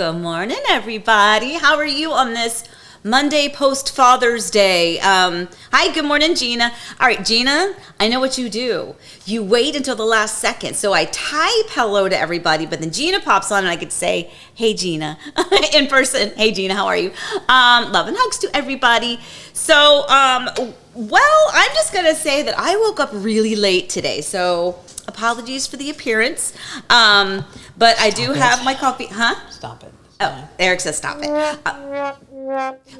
Good morning, everybody. How are you on this Monday post Father's Day? Hi, good morning, Gina. All right, Gina, I know what you do. You wait until the last second. So I type hello to everybody, but then Gina pops on and I could say, hey, Gina, in person. Hey, Gina, how are you? Love and hugs to everybody. So, well, I'm just going to say that I woke up really late today. So apologies for the appearance. But I do have my coffee. Huh? Stop it. Oh, Eric says stop it.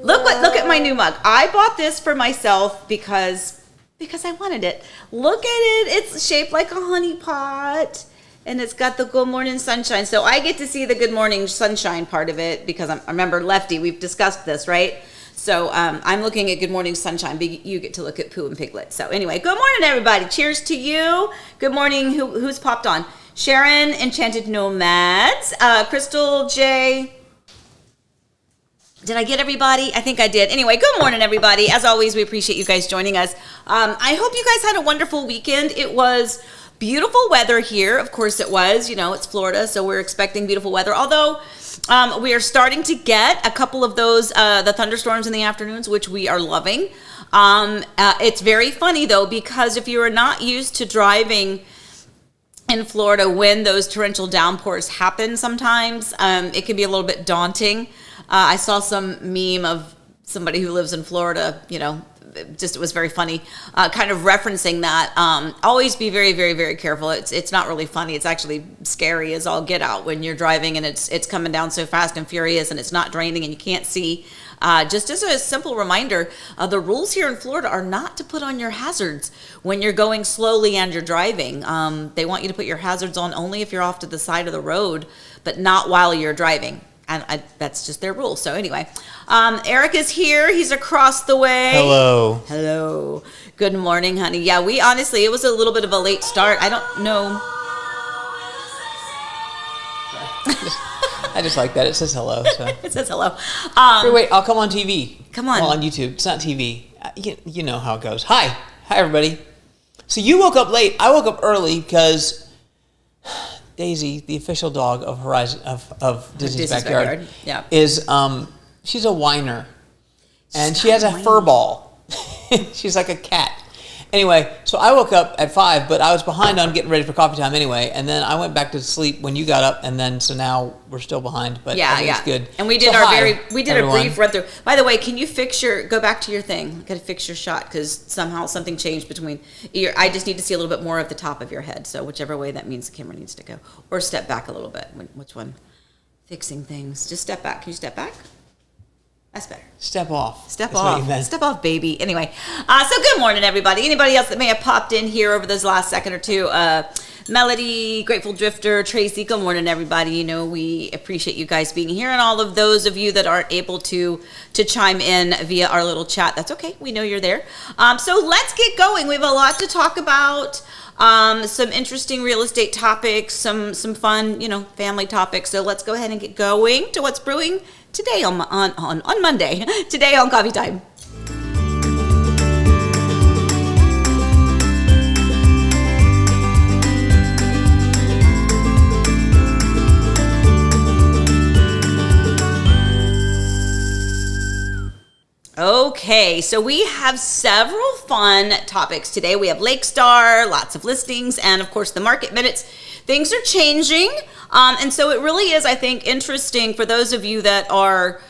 Look at my new mug. I bought this for myself because I wanted it. Look at it. It's shaped like a honey pot. And it's got the good morning sunshine. So I get to see the good morning sunshine part of it because I remember Lefty, we've discussed this, right? So I'm looking at good morning sunshine, but you get to look at Pooh and Piglet. So anyway, good morning, everybody. Cheers to you. Good morning. Who's popped on? Sharon, Enchanted Nomads, Crystal J. Did I get everybody? I think I did. Anyway, good morning, everybody. As always, we appreciate you guys joining us. I hope you guys had a wonderful weekend. It was beautiful weather here. Of course it was. You know, it's Florida, so we're expecting beautiful weather. Although we are starting to get a couple of those, the thunderstorms in the afternoons, which we are loving. It's very funny, though, because if you are not used to driving in Florida when those torrential downpours happen sometimes, it can be a little bit daunting. I saw some meme of somebody who lives in Florida, you know, it was very funny, kind of referencing that. Always be very, very, very careful. It's not really funny. It's actually scary as all get out when you're driving and it's coming down so fast and furious and it's not draining and you can't see. Just as a simple reminder, the rules here in Florida are not to put on your hazards when you're going slowly and you're driving. They want you to put your hazards on only if you're off to the side of the road, but not while you're driving. And that's just their rule. So anyway, Eric is here. He's across the way. Hello. Hello. Good morning, honey. Yeah, it was a little bit of a late start. I don't know. I just like that. It says hello. So. It says hello. Wait, I'll come on TV. Come on. Well, on YouTube. It's not TV. You know how it goes. Hi, everybody. So you woke up late. I woke up early because Daisy, the official dog of Horizon of Disney's Backyard, yeah, is she's a whiner, and she has a fur ball. She's like a cat. Anyway, so I woke up at 5, but I was behind on getting ready for coffee time anyway, and then I went back to sleep when you got up, and then so now we're still behind, but it's good. And we did a brief run through. By the way, can you go back to your thing? Got to fix your shot because somehow something changed between. I just need to see a little bit more of the top of your head. So whichever way that means the camera needs to go, or step back a little bit. Which one? Fixing things. Just step back. Can you step back? That's better. Step off. Step off, baby. Anyway, so good morning, everybody. Anybody else that may have popped in here over this last second or two? Melody, Grateful Drifter, Tracy, good morning, everybody. You know, we appreciate you guys being here, and all of those of you that aren't able to chime in via our little chat. That's okay. We know you're there. So let's get going. We have a lot to talk about. Some interesting real estate topics, some fun, family topics. So let's go ahead and get going to what's brewing today on Monday. Today on Coffee Time. Okay, so we have several fun topics today. We have Lakestar, lots of listings, and of course the market minutes. Things are changing, and so it really is, I think, interesting for those of you that are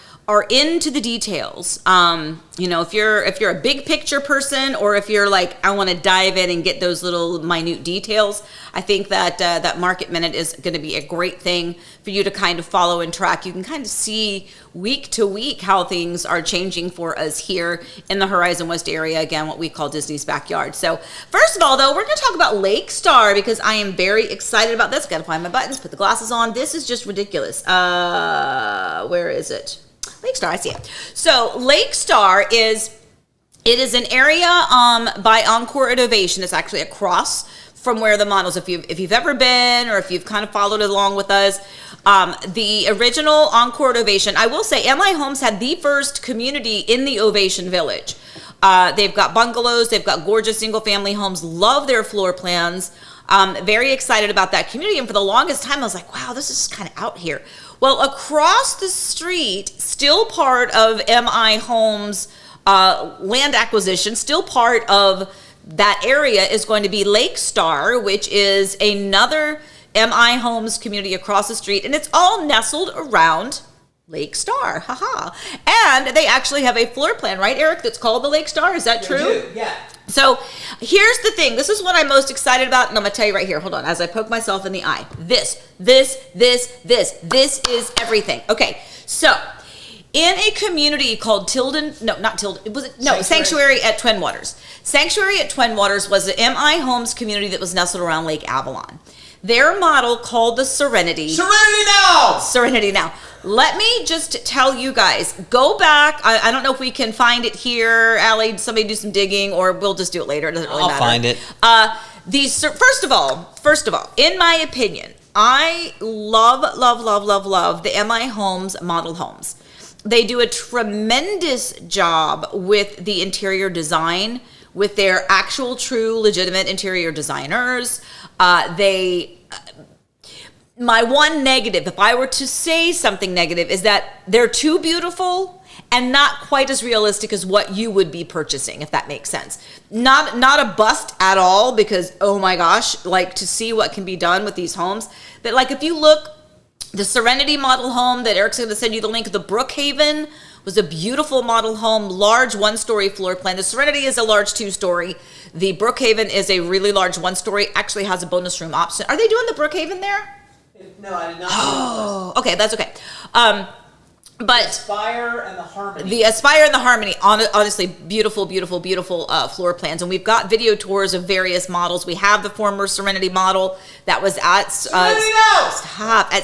into the details. If you're a big picture person, or if you're like, I want to dive in and get those little minute details, I think that that market minute is going to be a great thing for you to kind of follow and track. You can kind of see week to week how things are changing for us here in the Horizon West area, again, what we call Disney's Backyard. So first of all, though, we're going to talk about Lakestar because I am very excited about this. Got to find my buttons, put the glasses on. This is just ridiculous. Where is it? Lakestar, I see it. So Lakestar is an area by Encore at Ovation. It's actually across from where the models, if you've ever been or if you've kind of followed along with us, the original Encore at Ovation, I will say MI Homes had the first community in the Ovation Village. They've got bungalows, they've got gorgeous single family homes, love their floor plans. Very excited about that community. And for the longest time, I was like, wow, this is kind of out here. Well, across the street, still part of MI Homes land acquisition, still part of that area is going to be Lake Star, which is another MI Homes community across the street, and it's all nestled around Lake Star. Haha. And they actually have a floor plan, right, Eric, that's called the Lake Star. Is that true? Yeah. So here's the thing. This is what I'm most excited about, and I'm going to tell you right here. Hold on, as I poke myself in the eye. This is everything. Okay, so in a community called Sanctuary at Twin Waters. Sanctuary at Twin Waters was an MI Homes community that was nestled around Lake Avalon. Their model called the Serenity. Serenity Now. Let me just tell you guys, go back. I don't know if we can find it here. Allie, somebody do some digging, or we'll just do it later. It doesn't really matter. I'll find it. First of all, in my opinion, I love the MI Homes model homes. They do a tremendous job with the interior design, with their actual, true, legitimate interior designers. My one negative, if I were to say something negative, is that they're too beautiful and not quite as realistic as what you would be purchasing, if that makes sense. Not a bust at all, because, oh my gosh, like, to see what can be done with these homes. But like, if you look, the Serenity model home that Eric's going to send you the link, the Brookhaven was a beautiful model home, large one-story floor plan. The Serenity is a large two-story. The Brookhaven is a really large one-story, actually has a bonus room option. Are they doing the Brookhaven there? No, I did not. Oh, okay, that's okay. But Aspire and the Harmony. The Aspire and the Harmony, honestly, beautiful floor plans. And we've got video tours of various models. We have the former Serenity model that was at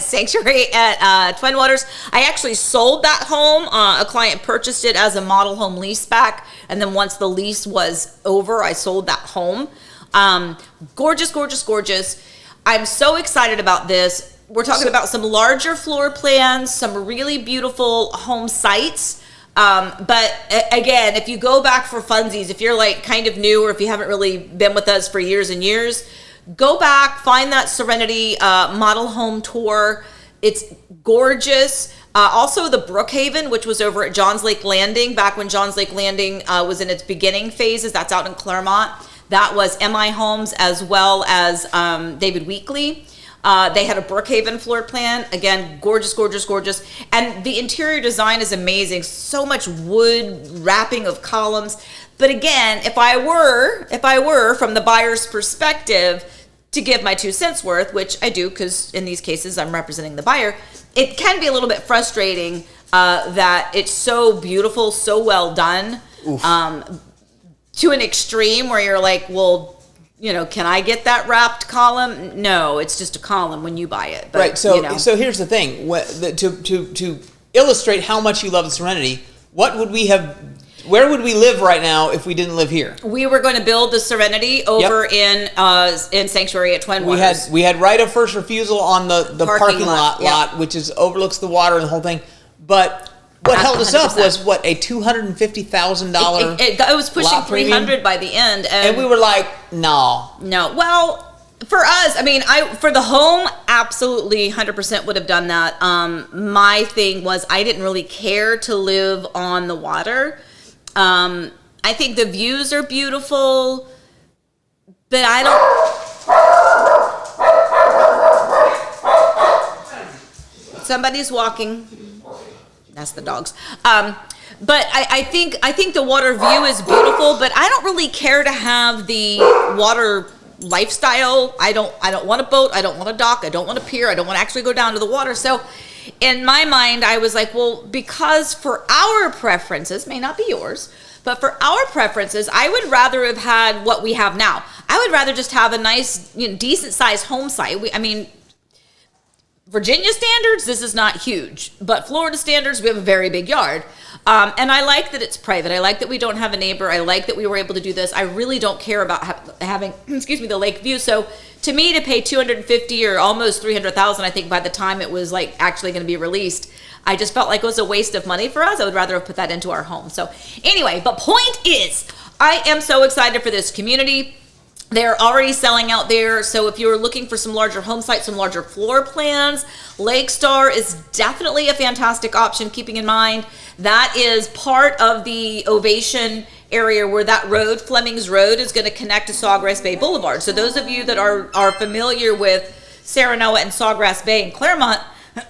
Sanctuary at Twin Waters. I actually sold that home. A client purchased it as a model home lease back. And then once the lease was over, I sold that home. Gorgeous. I'm so excited about this. We're talking about some larger floor plans, some really beautiful home sites. But again, if you go back for funsies, if you're like kind of new, or if you haven't really been with us for years and years, go back, find that Serenity model home tour. It's gorgeous. Also the Brookhaven, which was over at Johns Lake Landing, back when Johns Lake Landing was in its beginning phases. That's out in Claremont. That was MI Homes, as well as David Weekley. They had a Brookhaven floor plan. Again, gorgeous. And the interior design is amazing. So much wood wrapping of columns. But again, if I were from the buyer's perspective to give my 2 cents worth, which I do, because in these cases I'm representing the buyer, it can be a little bit frustrating that it's so beautiful, so well done. To an extreme where you're like, well, can I get that wrapped column? No, it's just a column when you buy it. But, right. So here's the thing. To illustrate how much you love the Serenity, where would we live right now if we didn't live here? We were going to build the Serenity over in Sanctuary at Twin Waters. We had right of first refusal on the parking lot, which overlooks the water and the whole thing. But what held us up was a $250,000. It was pushing $300 by the end, and we were like, no. Well, for us, for the home, absolutely 100% would have done that. My thing was, I didn't really care to live on the water. I think the views are beautiful, but I don't. Somebody's walking. That's the dogs. But I think the water view is beautiful, but I don't really care to have the water lifestyle. I don't want a boat. I don't want a dock. I don't want a pier. I don't want to actually go down to the water. So in my mind, I was like, well, because for our preferences, may not be yours, but for our preferences, I would rather have had what we have now. I would rather just have a nice, decent sized home site. Virginia standards, this is not huge, but Florida standards, we have a very big yard. And I like that it's private. I like that we don't have a neighbor. I like that we were able to do this. I really don't care about having, the lake view. So to me, to pay $250,000 or almost $300,000, I think by the time it was like actually going to be released, I just felt like it was a waste of money for us. I would rather have put that into our home. So anyway, but point is, I am so excited for this community. They're already selling out there. So if you're looking for some larger home sites, some larger floor plans, Lakestar is definitely a fantastic option, keeping in mind that is part of the Ovation area where that road, Fleming's Road, is going to connect to Sawgrass Bay Boulevard. So those of you that are familiar with Serenoa and Sawgrass Bay and Claremont,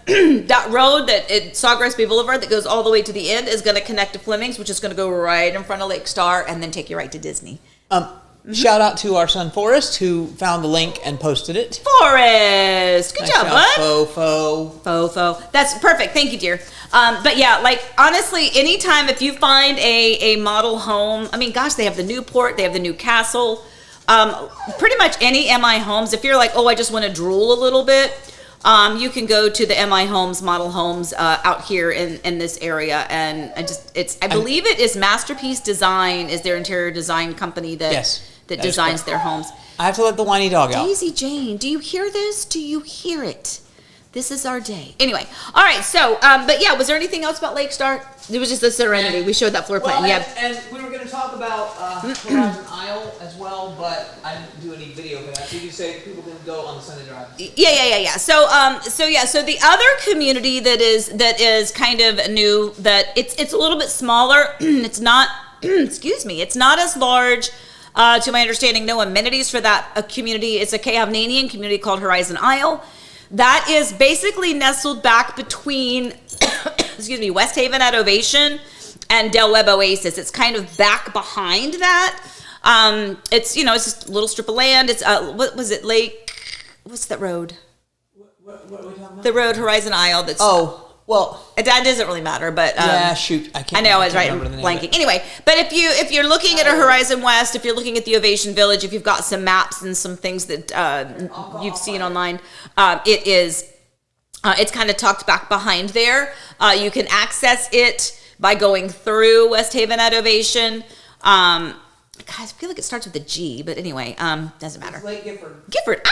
that road Sawgrass Bay Boulevard that goes all the way to the end is going to connect to Fleming's, which is going to go right in front of Lakestar and then take you right to Disney. Shout out to our son Forrest, who found the link and posted it. Forrest, good job, bud. Fofo. That's perfect. Thank you, dear. But yeah, like honestly, anytime if you find a model home, I mean, gosh, they have the Newport, they have the Newcastle, pretty much any MI homes. If you're like, oh, I just want to drool a little bit, you can go to the MI Homes, model homes out here in this area, and I believe it is Masterpiece Design is their interior design company that designs their homes. I have to let the whiny dog out. Daisy Jane, do you hear this? Do you hear it? This is our day. Anyway, all right. So, but yeah, was there anything else about Lakestar? It was just the Serenity. We showed that floor plan. And we were going to talk about Horizon Isle as well, but I didn't do any video for that. So you say people can go on the Sunday drive. Yeah. So the other community that is kind of new, that it's a little bit smaller. It's not. Excuse me. It's not as large. To my understanding, no amenities for that community. It's a Kayhavnanian community called Horizon Isle. That is basically nestled back between, excuse me, West Haven at Ovation and Del Webb Oasis. It's kind of back behind that. It's just a little strip of land. It's what was it? What's that road? What are we talking about? The road Horizon Isle. That's well, that doesn't really matter, but shoot, I can't. I know I was right. I'm blanking. Anyway, but if you're looking at a Horizon West, if you're looking at the Ovation Village, if you've got some maps and some things that you've seen online, it's kind of tucked back behind there. You can access it by going through West Haven at Ovation. I feel like it starts with a G, but anyway, doesn't matter. Lake Gifford. Gifford.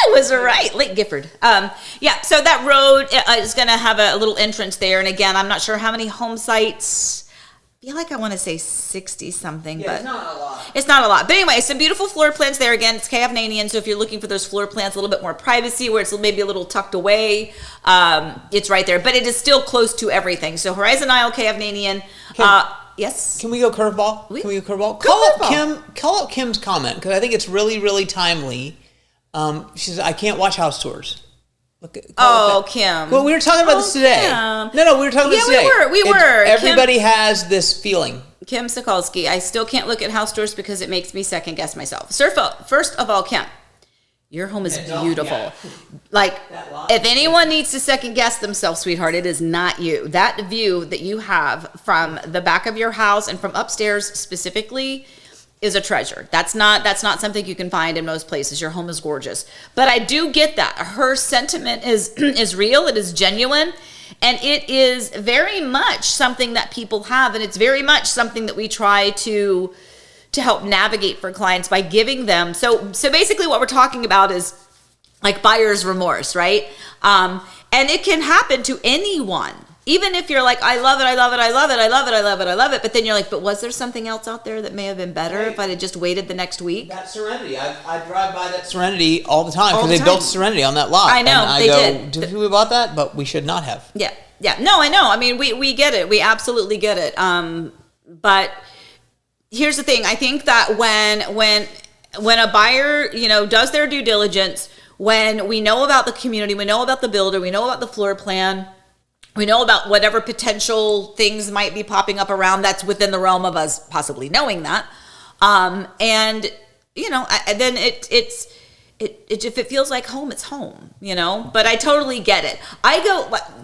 I was right. Lake Gifford. So that road is going to have a little entrance there. And again, I'm not sure how many home sites. I feel like I want to say 60 something, but it's not a lot. It's not a lot. But anyway, some beautiful floor plans there. Again, it's Kayhavnanian. So if you're looking for those floor plans, a little bit more privacy, where it's maybe a little tucked away, it's right there. But it is still close to everything. So Horizon Isle, Kayhavnanian. Yes. Can we go curveball? Can we go curveball? Call up Kim's comment, because I think it's really, really timely. She says, I can't watch house tours. Kim. Well, we were talking about this today. Kim. No, we were talking about this today. We were. Everybody has this feeling. Kim Sokolsky, I still can't look at house tours because it makes me second guess myself. First of all, Kim, your home is beautiful. Yeah. Like, if anyone needs to second guess themselves, sweetheart, it is not you. That view that you have from the back of your house and from upstairs specifically is a treasure. That's not something you can find in most places. Your home is gorgeous. But I do get that. Her sentiment is real, it is genuine, and it is very much something that people have, and it's very much something that we try to help navigate for clients by giving them. So basically what we're talking about is like buyer's remorse, right? And it can happen to anyone. Even if you're like, I love it, but then you're like, but was there something else out there that may have been better if I'd have just waited the next week? That Serenity, I drive by that Serenity all the time because they built Serenity on that lot. I know, and did we bought that? But we should not have. Yeah. No, I know. I mean, we get it. We absolutely get it. But here's the thing. I think that when a buyer, does their due diligence, when we know about the community, we know about the builder, we know about the floor plan, we know about whatever potential things might be popping up around that's within the realm of us possibly knowing that. Then if it feels like home, it's home, but I totally get it.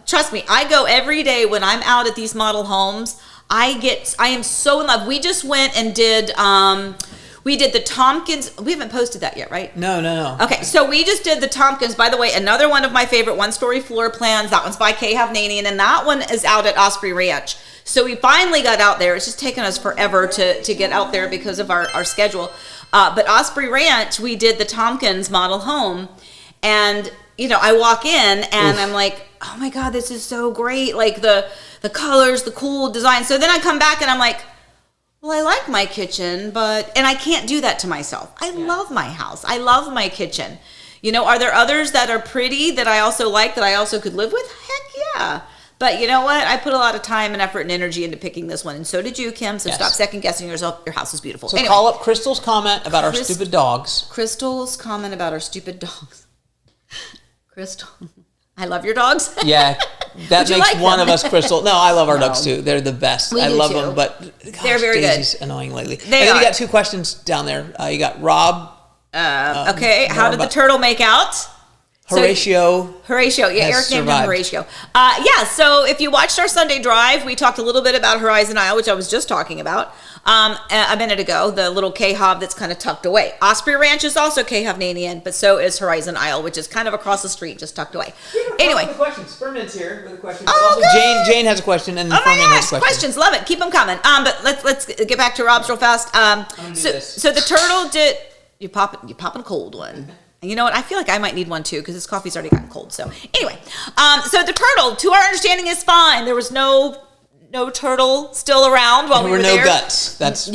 Trust me, I go every day when I'm out at these model homes. I am so in love. We just went and did the Tompkins. We haven't posted that yet, right? No. Okay, so we just did the Tompkins. By the way, another one of my favorite one-story floor plans. That one's by Kayhavnanian, and that one is out at Osprey Ranch. So we finally got out there. It's just taken us forever to get out there because of our schedule. But Osprey Ranch, we did the Tompkins model home, and I walk in and I'm like, oh my God, this is so great. Like the colors, the cool design. So then I come back and I'm like, well, I like my kitchen, and I can't do that to myself. I love my house. I love my kitchen. You know, are there others that are pretty that I also like that I also could live with? Heck yeah. But you know what? I put a lot of time and effort and energy into picking this one, and so did you, Kim. So stop second guessing yourself. Your house is beautiful. So call up Crystal's comment about our stupid dogs. Crystal's comment about our stupid dogs. Crystal, I love your dogs. Yeah, that makes one of us Crystal. No, I love our dogs too. They're the best. I love them, but gosh, they're very Daisy's good. Annoying lately. And then you got 2 questions down there. You got Rob. Okay, how did the turtle make out? Horatio. Yeah, Eric named him Horatio. So if you watched our Sunday drive, we talked a little bit about Horizon Isle, which I was just talking about a minute ago, the little K-Hob that's kind of tucked away. Osprey Ranch is also K-Hovnanian, but so is Horizon Isle, which is kind of across the street, just tucked away. Anyway. Questions. Furman's here with a question. Oh, also, Jane has a question, and Furman has a question. Questions, love it. Keep them coming. But let's get back to Rob's real fast. So the turtle did. You're popping a cold one. You know what? I feel like I might need one too because this coffee's already gotten cold. So anyway, so the turtle, to our understanding, is fine. There was no turtle still around while we were there. No guts. That's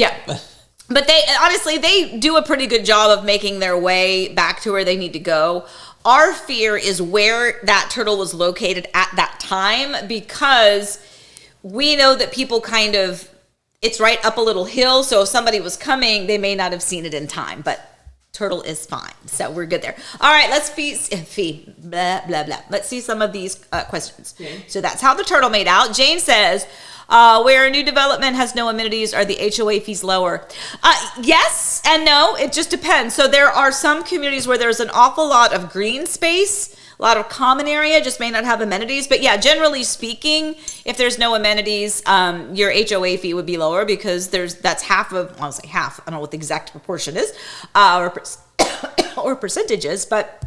But they do a pretty good job of making their way back to where they need to go. Our fear is where that turtle was located at that time, because we know that people it's right up a little hill. So if somebody was coming, they may not have seen it in time, but turtle is fine. So we're good there. All right, let's blah, blah, blah. Let's see some of these questions. Okay. So that's how the turtle made out. Jane says, where a new development has no amenities, are the HOA fees lower? Yes and no. It just depends. So there are some communities where there's an awful lot of green space, a lot of common area, just may not have amenities. But yeah, generally speaking, if there's no amenities, your HOA fee would be lower, because that's half of, I'll say half, I don't know what the exact proportion is, or percentages, but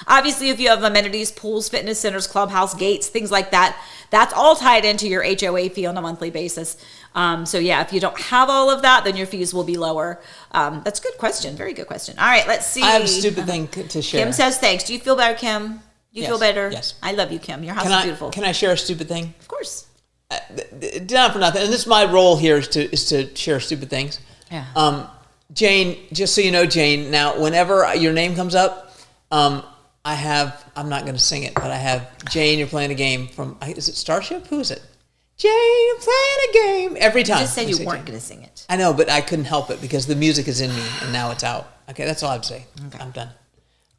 obviously if you have amenities, pools, fitness centers, clubhouse, gates, things like that, that's all tied into your HOA fee on a monthly basis. So yeah, if you don't have all of that, then your fees will be lower. That's a good question. Very good question. All right, let's see. I have a stupid thing to share. Kim says thanks. Do you feel better, Kim? Do you feel better? Yes. I love you, Kim. Your house is beautiful. Can I share a stupid thing? Of course. Not for nothing. And this is my role here is to share stupid things. Yeah. Jane, just so you know, Jane, now whenever your name comes up, I'm not going to sing it, but I have Jane, you're playing a game from, is it Starship? Who is it? Jane, you're playing a game. Every time. You just said you weren't going to sing it. I know, but I couldn't help it because the music is in me and now it's out. Okay, that's all I'd say. Okay. I'm done.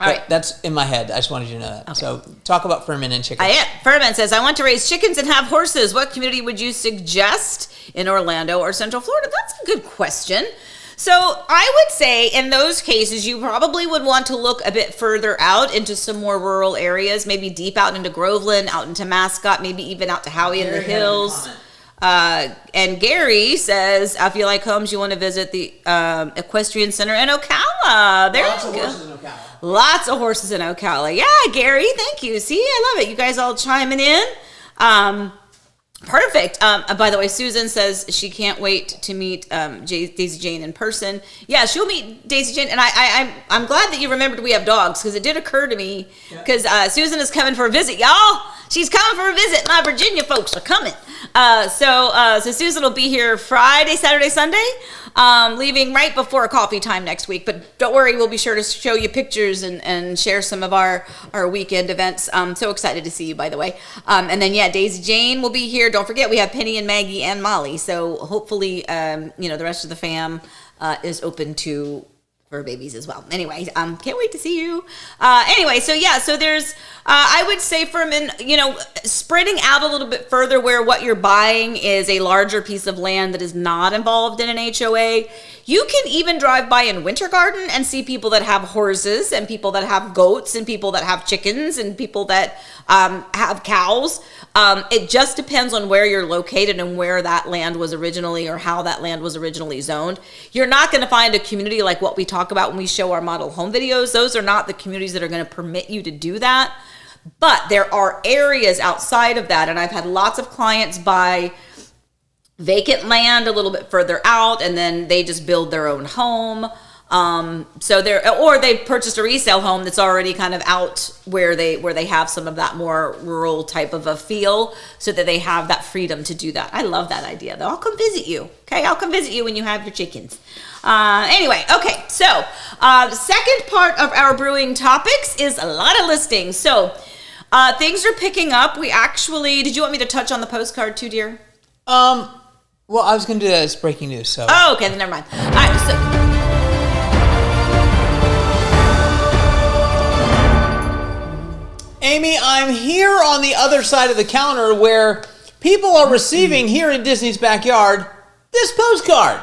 All right. That's in my head. I just wanted you to know that. Okay. So talk about Furman and chickens. Furman says, I want to raise chickens and have horses. What community would you suggest in Orlando or Central Florida? That's a good question. So I would say in those cases, you probably would want to look a bit further out into some more rural areas, maybe deep out into Groveland, out into Mascot, maybe even out to Howie in the hills. And Gary says, if you like homes, you want to visit the Equestrian Center in Ocala. There you go. Lots of horses in Ocala. Yeah, Gary, thank you. See, I love it. You guys all chiming in. Perfect. By the way, Susan says she can't wait to meet Daisy Jane in person. Yeah, she'll meet Daisy Jane, and I'm glad that you remembered we have dogs, because it did occur to me, because Susan is coming for a visit, y'all. She's coming for a visit. My Virginia folks are coming. So Susan will be here Friday, Saturday, Sunday, leaving right before coffee time next week. But don't worry, we'll be sure to show you pictures and share some of our weekend events. I'm so excited to see you, by the way. And then, yeah, Daisy Jane will be here. Don't forget, we have Penny and Maggie and Molly. So hopefully, the rest of the fam is open to fur babies as well. Anyway, can't wait to see you. So there's, I would say, Furman, spreading out a little bit further where what you're buying is a larger piece of land that is not involved in an HOA. You can even drive by in Winter Garden and see people that have horses and people that have goats and people that have chickens and people that have cows. It just depends on where you're located and where that land was originally, or how that land was originally zoned. You're not going to find a community like what we talk about when we show our model home videos. Those are not the communities that are going to permit you to do that. But there are areas outside of that, and I've had lots of clients buy vacant land a little bit further out, and then they just build their own home. So or they purchased a resale home that's already kind of out where they have some of that more rural type of a feel, so that they have that freedom to do that. I love that idea though. I'll come visit you. Okay, I'll come visit you when you have your chickens. Anyway, okay, so the second part of our brewing topics is a lot of listings. So things are picking up. We actually, did you want me to touch on the postcard too, dear? Well, I was going to do that as breaking news. So. Oh, okay, then never mind. All right, so. Amy, I'm here on the other side of the counter where people are receiving here in Disney's backyard this postcard,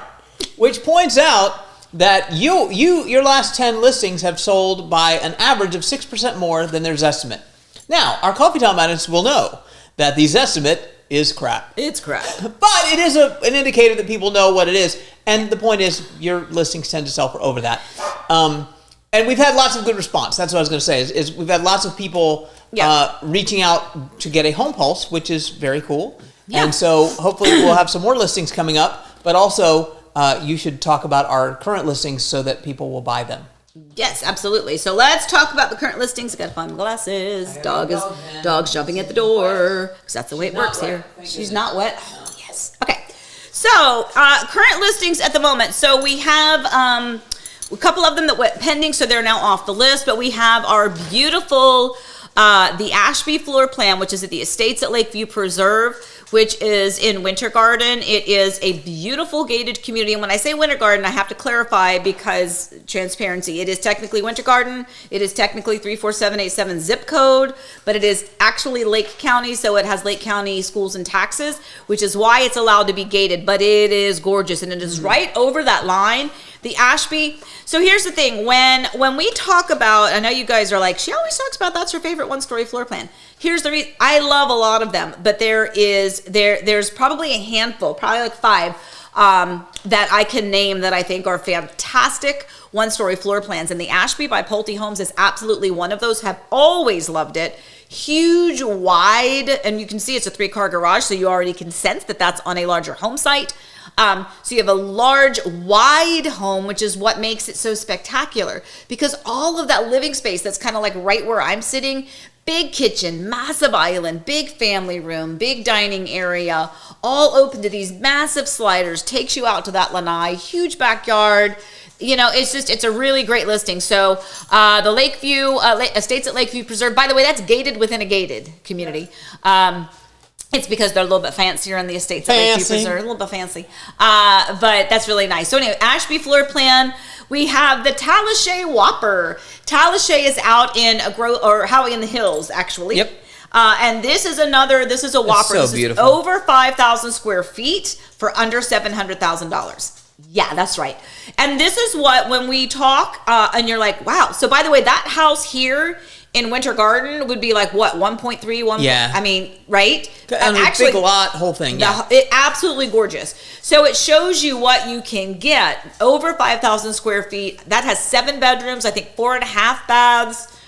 which points out that your last 10 listings have sold by an average of 6% more than their estimate. Now, our Coffee Time audience will know that the estimate is crap. It's crap. But it is an indicator that people know what it is. And the point is, your listings tend to sell for over that. And we've had lots of good response. That's what I was going to say. Is we've had lots of people reaching out to get a home pulse, which is very cool. Yeah. And so hopefully we'll have some more listings coming up. But also, you should talk about our current listings so that people will buy them. Yes, absolutely. So let's talk about the current listings. I got to find my glasses. Dog's jumping at the door because that's the way it works here. She's not wet. Oh, yes. Okay. So current listings at the moment. So we have a couple of them that went pending, so they're now off the list. But we have our beautiful the Ashby floor plan, which is at the Estates at Lakeview Preserve, which is in Winter Garden. It is a beautiful gated community. And when I say Winter Garden, I have to clarify because transparency. It is technically Winter Garden. It is technically 34787 zip code, but it is actually Lake County. So it has Lake County schools and taxes, which is why it's allowed to be gated. But it is gorgeous. And it is right over that line. The Ashby. So here's the thing. When we talk about, I know you guys are like, she always talks about that's her favorite one-story floor plan. Here's the reason. I love a lot of them, but there's probably a handful, probably like 5, that I can name that I think are fantastic one-story floor plans. And the Ashby by Pulte Homes is absolutely one of those. Have always loved it. Huge, wide, and you can see it's a 3-car garage, so you already can sense that that's on a larger home site. So you have a large, wide home, which is what makes it so spectacular, because all of that living space that's kind of like right where I'm sitting, big kitchen, massive island, big family room, big dining area, all open to these massive sliders, takes you out to that lanai, huge backyard. You know, it's a really great listing. So the Lakeview, Estates at Lakeview Preserve, by the way, that's gated within a gated community. It's because they're a little bit fancier on the Estates at Lakeview Preserve, a little bit fancy. But that's really nice. So anyway, Ashby floor plan. We have the Talashe Whopper. Talashe is out in Howie in the Hills, actually. Yep. And this is a Whopper. So this beautiful. is over 5,000 square feet for under $700,000. Yeah, that's right. And this is what, when we talk, and you're like, wow. So by the way, that house here in Winter Garden would be like what, 1.3, 1. Yeah. I mean, right? And actually, big lot, whole thing. Yeah. It absolutely gorgeous. So it shows you what you can get over 5,000 square feet. That has 7 bedrooms, I think 4.5 baths,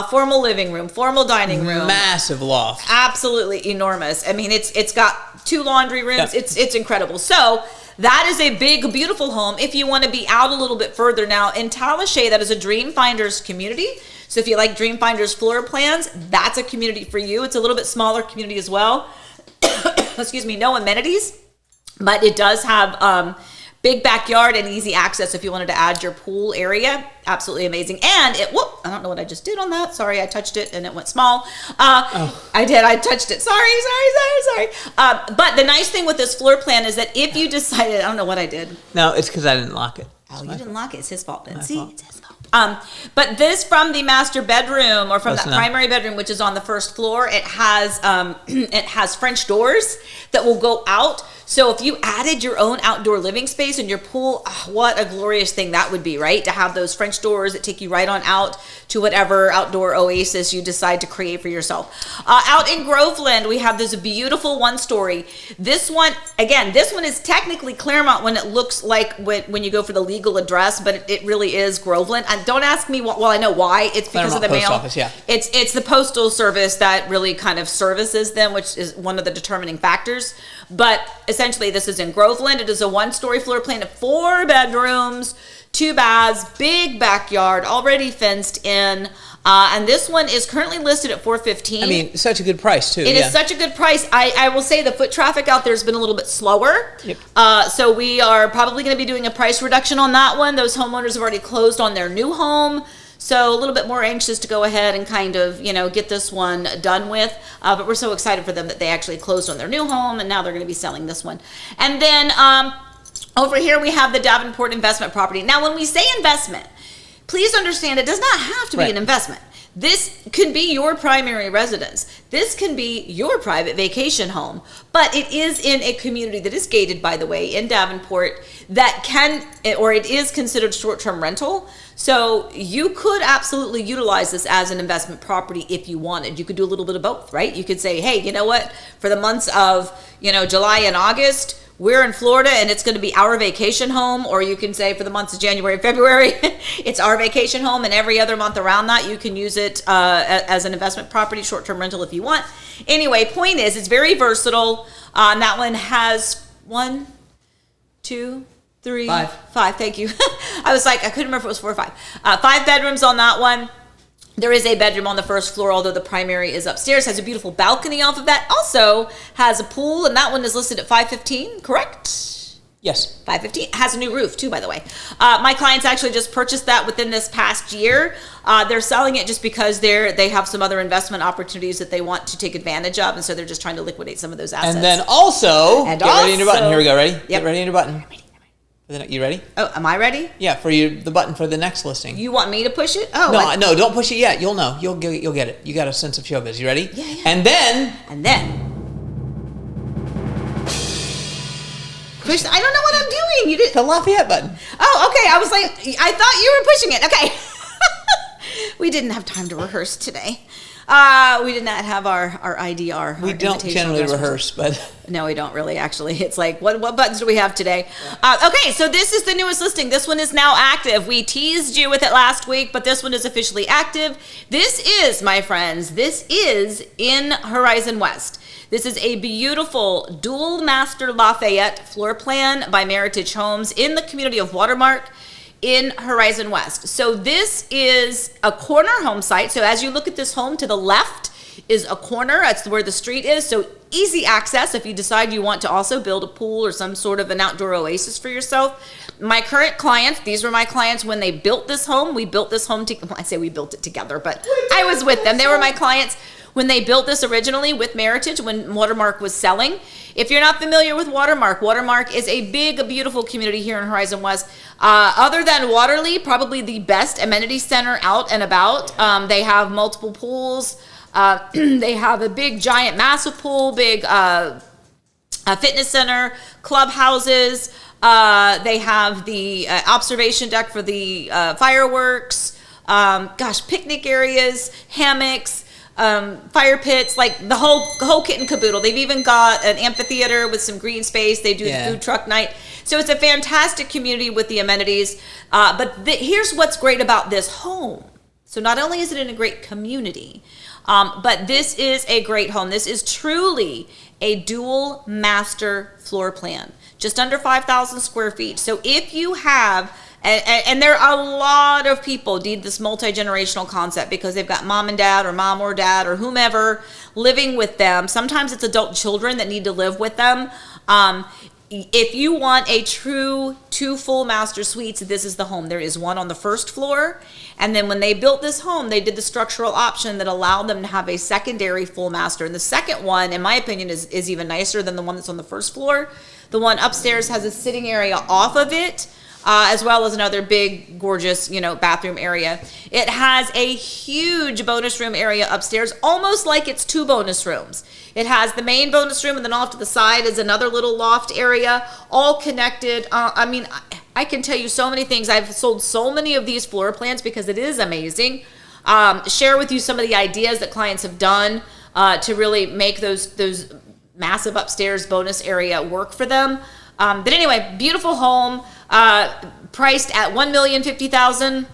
formal living room, formal dining room, massive loft, absolutely enormous. I mean, it's got 2 laundry rooms. Yep. It's incredible. So that is a big, beautiful home. If you want to be out a little bit further now in Talashe, that is a Dream Finders community. So if you like Dream Finders floor plans, that's a community for you. It's a little bit smaller community as well. Excuse me, no amenities, but it does have big backyard and easy access if you wanted to add your pool area. Absolutely amazing. And I don't know what I just did on that. Sorry, I touched it and it went small. I did. I touched it. Sorry. But the nice thing with this floor plan is that if you decided, I don't know what I did. No, it's because I didn't lock it. Oh, you didn't lock it. It's his fault. It's his fault. But this from the master bedroom or from that primary bedroom, which is on the first floor, it has French doors that will go out. So if you added your own outdoor living space and your pool, what a glorious thing that would be, right? To have those French doors that take you right on out to whatever outdoor oasis you decide to create for yourself. Out in Groveland, we have this beautiful 1-story. This one is technically Claremont when it looks like when you go for the legal address, but it really is Groveland. And don't ask me, well, I know why. It's because of the mail. Office, yeah. It's the postal service that really kind of services them, which is one of the determining factors. But essentially, this is in Groveland. It is a 1-story floor plan of 4 bedrooms, 2 baths, big backyard, already fenced in. And this one is currently listed at $415. I mean, such a good price too. It is such a good price. I will say the foot traffic out there has been a little bit slower. Yep. So we are probably going to be doing a price reduction on that one. Those homeowners have already closed on their new home. So a little bit more anxious to go ahead and kind of, get this one done with. But we're so excited for them that they actually closed on their new home and now they're going to be selling this one. And then over here we have the Davenport investment property. Now, when we say investment, please understand it does not have to be an investment. This could be your primary residence. This can be your private vacation home, but it is in a community that is gated, by the way, in Davenport that it is considered short-term rental. So you could absolutely utilize this as an investment property if you wanted. You could do a little bit of both, right? You could say, hey, you know what? For the months of, July and August, we're in Florida and it's going to be our vacation home. Or you can say for the months of January and February, it's our vacation home. And every other month around that, you can use it as an investment property, short-term rental if you want. Anyway, point is, it's very versatile. That one has 1, 2, 3, 5. Thank you. I was like, I couldn't remember if it was 4 or 5. 5 bedrooms on that one. There is a bedroom on the first floor, although the primary is upstairs. Has a beautiful balcony off of that. Also has a pool, and that one is listed at $515, correct? Yes. $515. Has a new roof, too, by the way. My clients actually just purchased that within this past year. They're selling it just because they have some other investment opportunities that they want to take advantage of, and so they're just trying to liquidate some of those assets. And then also, get ready on your button. Here we go. Ready? Yep. Get ready on your button. I'm ready. You ready? Oh, am I ready? Yeah, for the button for the next listing. You want me to push it? Oh, no, don't push it yet. You'll know. You'll get it. You got a sense of showbiz. You ready? Yeah. And then. Push. I don't know what I'm doing. You did the Lafayette button. Oh, okay. I was like, I thought you were pushing it. Okay. We didn't have time to rehearse today. We did not have our IDR. We don't generally rehearse, but no, we don't really. Actually, it's like what buttons do we have today? Okay, so this is the newest listing. This one is now active. We teased you with it last week, but this one is officially active. This is, my friends, this is in Horizon West. This is a beautiful dual master Lafayette floor plan by Meritage Homes in the community of Watermark in Horizon West. So this is a corner home site. So as you look at this home, to the left is a corner. That's where the street is. So easy access if you decide you want to also build a pool or some sort of an outdoor oasis for yourself. My current clients, these were my clients when they built this home. We built this home, I say we built it together, but I was with them. They were my clients when they built this originally with Meritage, when Watermark was selling. If you're not familiar with Watermark, Watermark is a big, beautiful community here in Horizon West. Other than Waterley, probably the best amenity center out and about. They have multiple pools. They have a big, giant, massive pool, big fitness center, clubhouses. They have the observation deck for the fireworks. Picnic areas, hammocks. Fire pits, like the whole kit and caboodle. They've even got an amphitheater with some green space. They do the food truck night. So it's a fantastic community with the amenities. But here's what's great about this home. So not only is it in a great community, but this is a great home. This is truly a dual master floor plan, just under 5,000 square feet. So if you have and there are a lot of people need this multi-generational concept because they've got mom and dad or mom or dad or whomever living with them. Sometimes it's adult children that need to live with them. If you want a true 2 full master suites, this is the home. There is one on the first floor. And then when they built this home, they did the structural option that allowed them to have a secondary full master. And the second one, in my opinion, is even nicer than the one that's on the first floor. The one upstairs has a sitting area off of it. As well as another big, gorgeous, bathroom area. It has a huge bonus room area upstairs, almost like it's 2 bonus rooms. It has the main bonus room, and then off to the side is another little loft area, all connected. I can tell you so many things. I've sold so many of these floor plans because it is amazing. Share with you some of the ideas that clients have done to really make those massive upstairs bonus area work for them. But anyway, beautiful home. Priced at $1,050,000.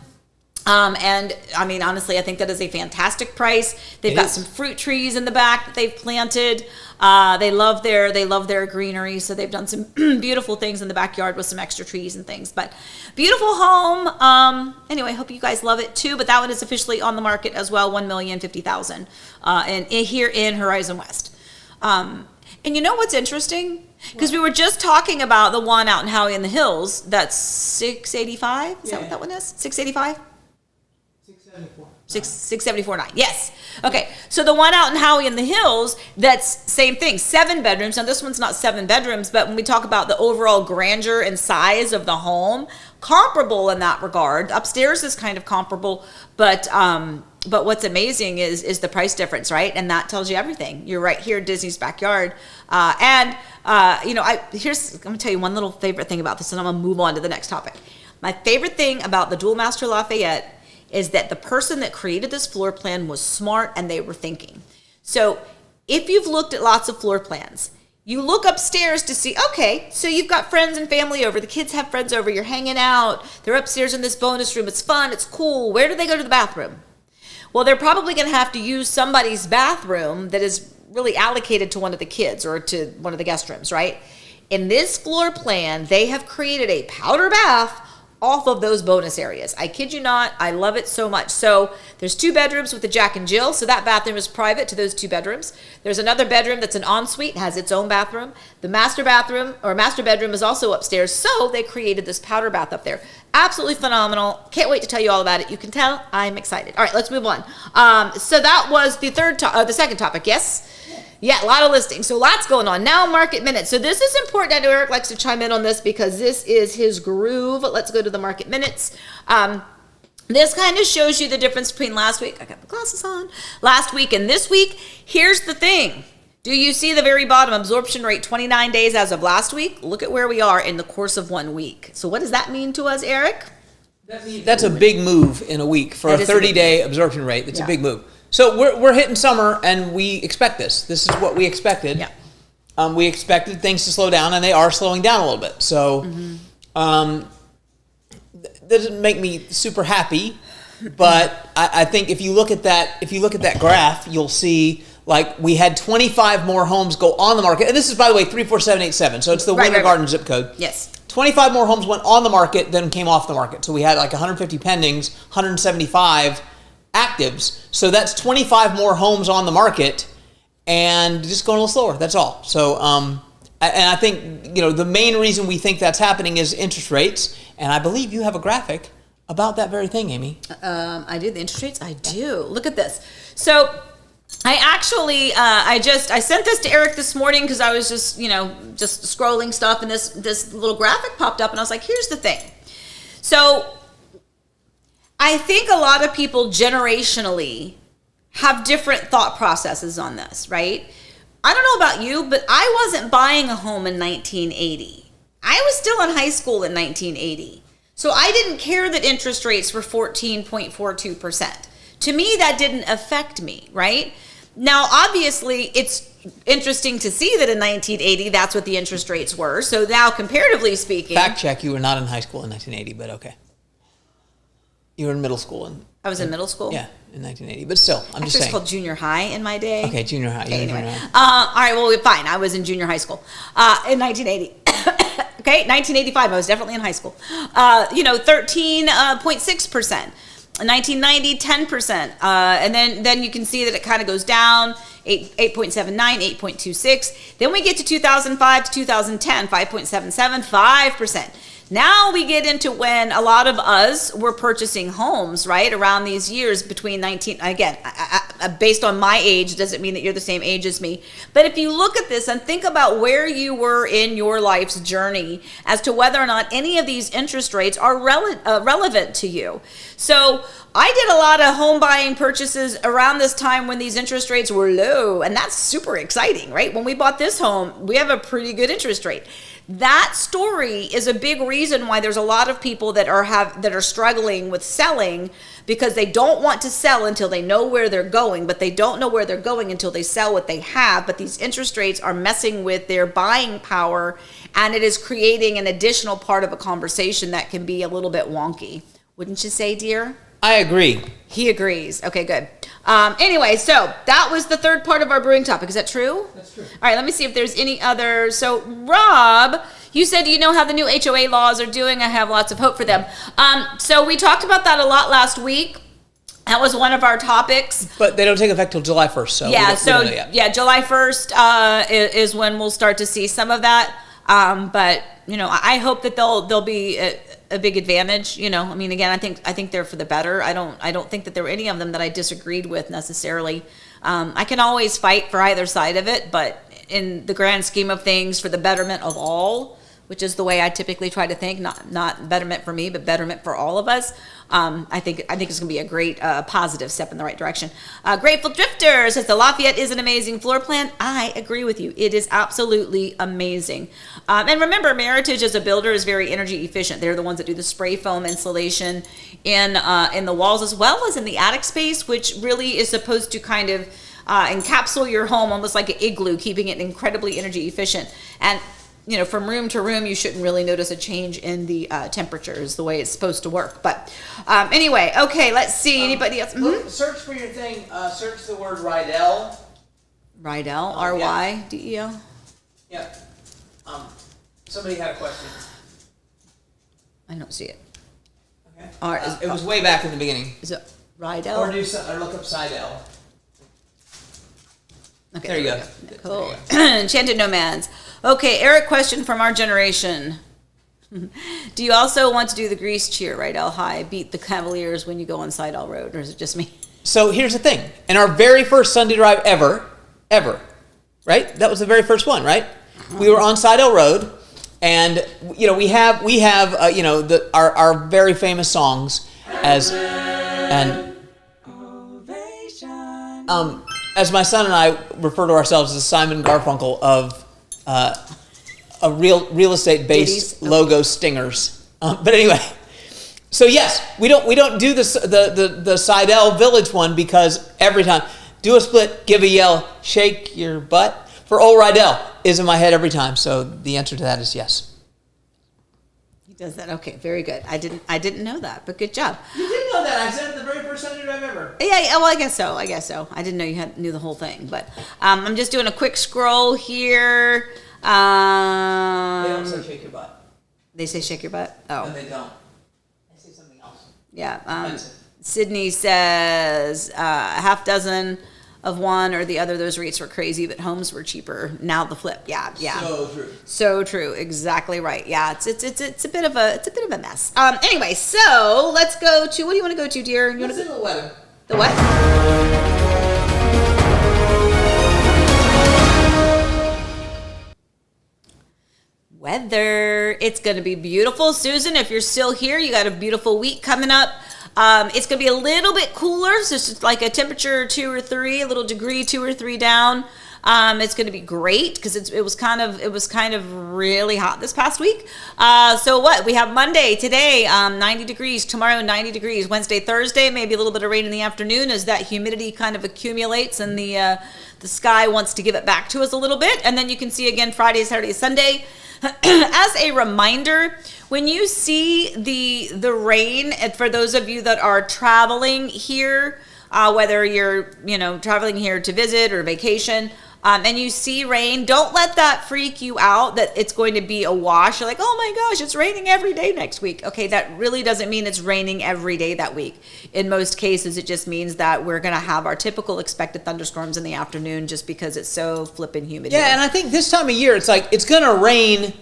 And I mean, honestly, I think that is a fantastic price. They've got some fruit trees in the back that they've planted. They love their greenery, so they've done some beautiful things in the backyard with some extra trees and things. But beautiful home. Anyway, I hope you guys love it too. But that one is officially on the market as well, $1,050,000, and here in Horizon West. And you know what's interesting? Because we were just talking about the one out in Howie in the Hills. That's 685. Is that what that one is? 685. 674.9. Yes. Okay. So the one out in Howie in the Hills, that's same thing, 7 bedrooms. Now this one's not 7 bedrooms, but when we talk about the overall grandeur and size of the home, comparable in that regard. Upstairs is kind of comparable, but what's amazing is the price difference, right? And that tells you everything. You're right here in Disney's backyard. I'm gonna tell you one little favorite thing about this, and I'm gonna move on to the next topic. My favorite thing about the Dual Master Lafayette is that the person that created this floor plan was smart and they were thinking. So if you've looked at lots of floor plans, you look upstairs to see, okay, so you've got friends and family over, the kids have friends over, you're hanging out, they're upstairs in this bonus room, it's fun, it's cool. Where do they go to the bathroom? Well, they're probably going to have to use somebody's bathroom that is really allocated to one of the kids or to one of the guest rooms, right? In this floor plan, they have created a powder bath off of those bonus areas. I kid you not, I love it so much. So there's 2 bedrooms with the Jack and Jill, so that bathroom is private to those 2 bedrooms. There's another bedroom that's an ensuite, has its own bathroom. The master bedroom is also upstairs, so they created this powder bath up there. Absolutely phenomenal. Can't wait to tell you all about it. You can tell I'm excited. All right, let's move on. So that was the second topic, yes? Yeah, a lot of listings. So lots going on. Now market minutes. So this is important. I know Eric likes to chime in on this because this is his groove. Let's go to the market minutes. This kind of shows you the difference between last week. I got the glasses on. Last week and this week. Here's the thing. Do you see the very bottom? Absorption rate 29 days as of last week. Look at where we are in the course of 1 week. So what does that mean to us, Eric? That's a big move in a week for a 30-day absorption rate. That's a big move. So we're hitting summer, and we expect this. This is what we expected. Yeah. We expected things to slow down, and they are slowing down a little bit. So that doesn't make me super happy, but I think if you look at that graph, you'll see like we had 25 more homes go on the market, and this is, by the way, 34787. So it's the Winter Garden zip code. Yes. 25 more homes went on the market than came off the market. So we had like 150 pendings, 175 actives. So that's 25 more homes on the market and just going a little slower. That's all. So, and I think, the main reason we think that's happening is interest rates. And I believe you have a graphic about that very thing, Amy. I do. The interest rates? I do. Look at this. So I actually, I sent this to Eric this morning because I was just scrolling stuff, and this little graphic popped up, and I was like, here's the thing. So I think a lot of people generationally have different thought processes on this, right? I don't know about you, but I wasn't buying a home in 1980. I was still in high school in 1980. So I didn't care that interest rates were 14.42%. To me, that didn't affect me, right? Now, obviously, it's interesting to see that in 1980, that's what the interest rates were. So now, comparatively speaking... Fact check, you were not in high school in 1980, but okay. You were in middle school. I was in middle school? Yeah, in 1980. But still, I'm just saying. It's called junior high in my day. Okay, junior high. Okay, anyway. Junior high. All right, well, fine. I was in junior high school in 1980. Okay, 1985, I was definitely in high school. 13.6%. 1990, 10%. And then you can see that it kind of goes down, 8.79, 8.26. Then we get to 2005 to 2010, 5.77, 5%. Now we get into when a lot of us were purchasing homes, right, around these years between again, based on my age, doesn't mean that you're the same age as me. But if you look at this and think about where you were in your life's journey as to whether or not any of these interest rates are relevant to you. So I did a lot of home buying purchases around this time when these interest rates were low, and that's super exciting, right? When we bought this home, we have a pretty good interest rate. That story is a big reason why there's a lot of people that are struggling with selling, because they don't want to sell until they know where they're going, but they don't know where they're going until they sell what they have. But these interest rates are messing with their buying power, and it is creating an additional part of a conversation that can be a little bit wonky. Wouldn't you say, dear? I agree. He agrees. Okay, good. Anyway, so that was the third part of our brewing topic. Is that true? That's true. All right, let me see if there's any other. So, Rob, you said you know how the new HOA laws are doing. I have lots of hope for them. So we talked about that a lot last week. That was one of our topics. But they don't take effect till July 1st. So yeah, we don't know yet. yeah, July 1st is when we'll start to see some of that. But you know, I hope that they'll be a big advantage. You know, I mean, again, I think they're for the better. I don't think that there were any of them that I disagreed with necessarily. I can always fight for either side of it, but in the grand scheme of things, for the betterment of all, which is the way I typically try to think, not betterment for me, but betterment for all of us. I think it's going to be a great positive step in the right direction. Grateful Drifter says the Lafayette is an amazing floor plan. I agree with you. It is absolutely amazing. And remember, Meritage as a builder is very energy efficient. They're the ones that do the spray foam insulation in the walls as well as in the attic space, which really is supposed to kind of encapsulate your home almost like an igloo, keeping it incredibly energy efficient. And you know, from room to room, you shouldn't really notice a change in the temperatures the way it's supposed to work. But anyway, okay, let's see. Anybody else? Mm-hmm. Search for your thing. Search the word Rydell. Rydell, R-Y-D-E-L. Yeah. Somebody had a question. I don't see it. Okay. It was way back in the beginning. Is it Rydell? Or look up Sidell. Okay, there you go. Cool. Enchanted Nomads. Okay, Eric, question from our generation. Do you also want to do the grease cheer, Rydell High, beat the Cavaliers when you go on Sidell Road, or is it just me? So here's the thing. In our very first Sunday drive ever, right? That was the very first one, right? We were on Sidell Road, and you know we have you know our very famous songs as my son and I refer to ourselves as Simon Garfunkel of a real estate based logo stingers. But anyway, so yes, we don't do the Sidell Village one because every time do a split, give a yell, shake your butt for old Rydell is in my head every time. So the answer to that is yes. He does that. Okay, very good. I didn't know that, but good job. You did know that. I said it the very first Sunday drive ever. Yeah. Well, I guess so. I didn't know you knew the whole thing, but I'm just doing a quick scroll here. They don't say shake your butt. They say shake your butt? Oh. No, they don't. They say something else. Yeah. Sydney says a half dozen of one or the other. Those rates were crazy, but homes were cheaper. Now the flip. Yeah. So true. Exactly right. Yeah. It's a bit of a mess. Anyway, so let's go to, what do you want to go to, dear? You want to go to the weather? The what? Weather. It's going to be beautiful. Susan, if you're still here, you got a beautiful week coming up. It's going to be a little bit cooler, so it's just like a temperature 2 or 3, a little degree 2 or 3 down. It's going to be great because it was kind of really hot this past week. So what we have Monday today, 90 degrees. Tomorrow 90 degrees. Wednesday, Thursday, maybe a little bit of rain in the afternoon as that humidity kind of accumulates and the sky wants to give it back to us a little bit. And then you can see again Friday, Saturday, Sunday. As a reminder, when you see the rain, and for those of you that are traveling here, whether you're traveling here to visit or vacation, and you see rain, don't let that freak you out that it's going to be a wash. You're like, oh my gosh, it's raining every day next week. Okay, that really doesn't mean it's raining every day that week. In most cases, it just means that we're going to have our typical expected thunderstorms in the afternoon just because it's so flippin' humid. Yeah, and I think this time of year, it's like it's going to rain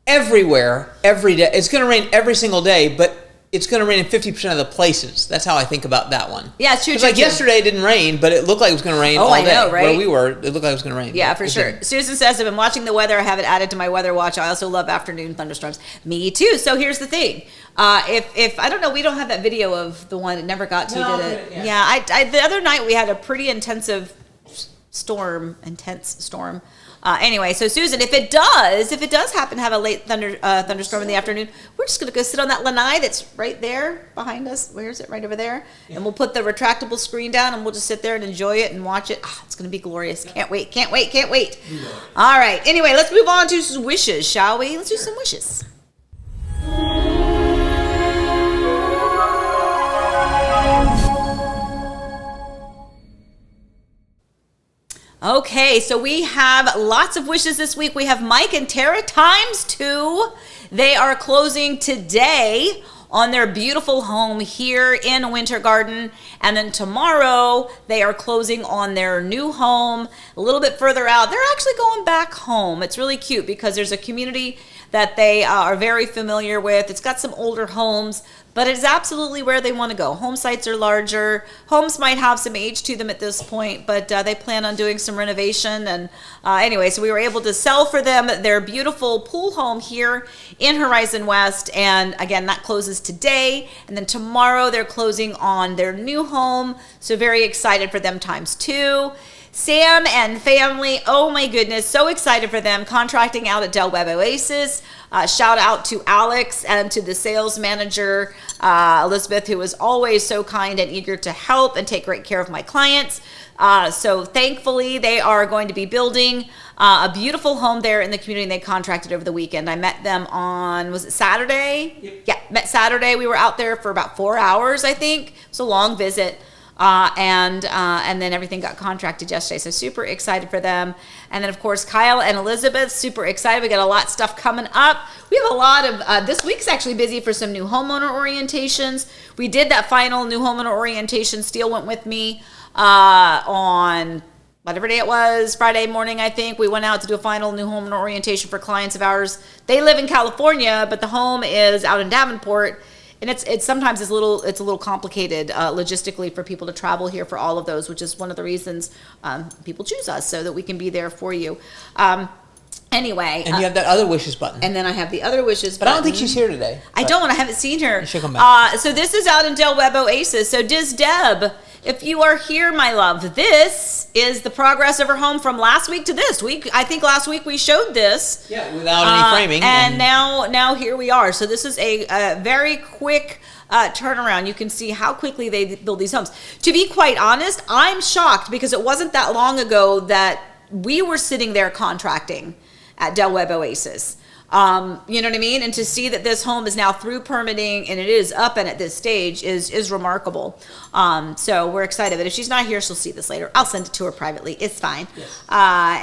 everywhere, every day. It's going to rain every single day, but it's going to rain in 50% of the places. That's how I think about that one. Yeah, it's true. Because yesterday it didn't rain, but it looked like it was going to rain all day. I know, right? Where we were, it looked like it was going to rain. Yeah, for sure. Susan says, I've been watching the weather. I have it added to my weather watch. I also love afternoon thunderstorms. Me too. So here's the thing. If I don't know, we don't have that video of the one that never got to, did it? Yeah, the other night we had a pretty intense storm. Anyway, so Susan, if it does happen to have a late thunderstorm in the afternoon, we're just going to go sit on that lanai that's right there behind us. Where is it? Right over there. Yeah. And we'll put the retractable screen down and we'll just sit there and enjoy it and watch it. It's going to be glorious. Can't wait. Yeah. All right. Anyway, let's move on to some wishes, shall we? Let's do some wishes. Okay, so we have lots of wishes this week. We have Mike and Tara ×2. They are closing today on their beautiful home here in Winter Garden. And then tomorrow, they are closing on their new home a little bit further out. They're actually going back home. It's really cute because there's a community that they are very familiar with. It's got some older homes, but it's absolutely where they want to go. Home sites are larger. Homes might have some age to them at this point, but they plan on doing some renovation. And anyway, so we were able to sell for them their beautiful pool home here in Horizon West. And again, that closes today. And then tomorrow they're closing on their new home. So very excited for them ×2. Sam and family, oh my goodness, so excited for them, contracting out at Del Webb Oasis. Shout out to Alex and to the sales manager, Elizabeth, who is always so kind and eager to help and take great care of my clients. So thankfully, they are going to be building a beautiful home there in the community, and they contracted over the weekend. I met them on, was it Saturday? Yep. Yeah, met Saturday. We were out there for about 4 hours, I think. It was a long visit. And then everything got contracted yesterday. So super excited for them. And then of course, Kyle and Elizabeth, super excited. We got a lot of stuff coming up. We have a lot of, this week's actually busy for some new homeowner orientations. We did that final new homeowner orientation. Steele went with me, on whatever day it was, Friday morning, I think. We went out to do a final new homeowner orientation for clients of ours. They live in California, but the home is out in Davenport. And it's sometimes it's a little complicated logistically for people to travel here for all of those, which is one of the reasons people choose us, so that we can be there for you. Anyway. And you have that other wishes button. And then I have the other wishes but button. I don't think she's here today. I haven't seen her. She'll come back. So this is out in Del Webb Oasis. So Diz Deb, if you are here, my love, this is the progress of her home from last week to this week. I think last week we showed this. Yeah, without any framing. And now here we are. So this is a very quick turnaround. You can see how quickly they build these homes. To be quite honest, I'm shocked because it wasn't that long ago that we were sitting there contracting at Del Webb Oasis. You know what I mean? And to see that this home is now through permitting and it is up and at this stage is remarkable. So we're excited. But if she's not here, she'll see this later. I'll send it to her privately. It's fine. Yes.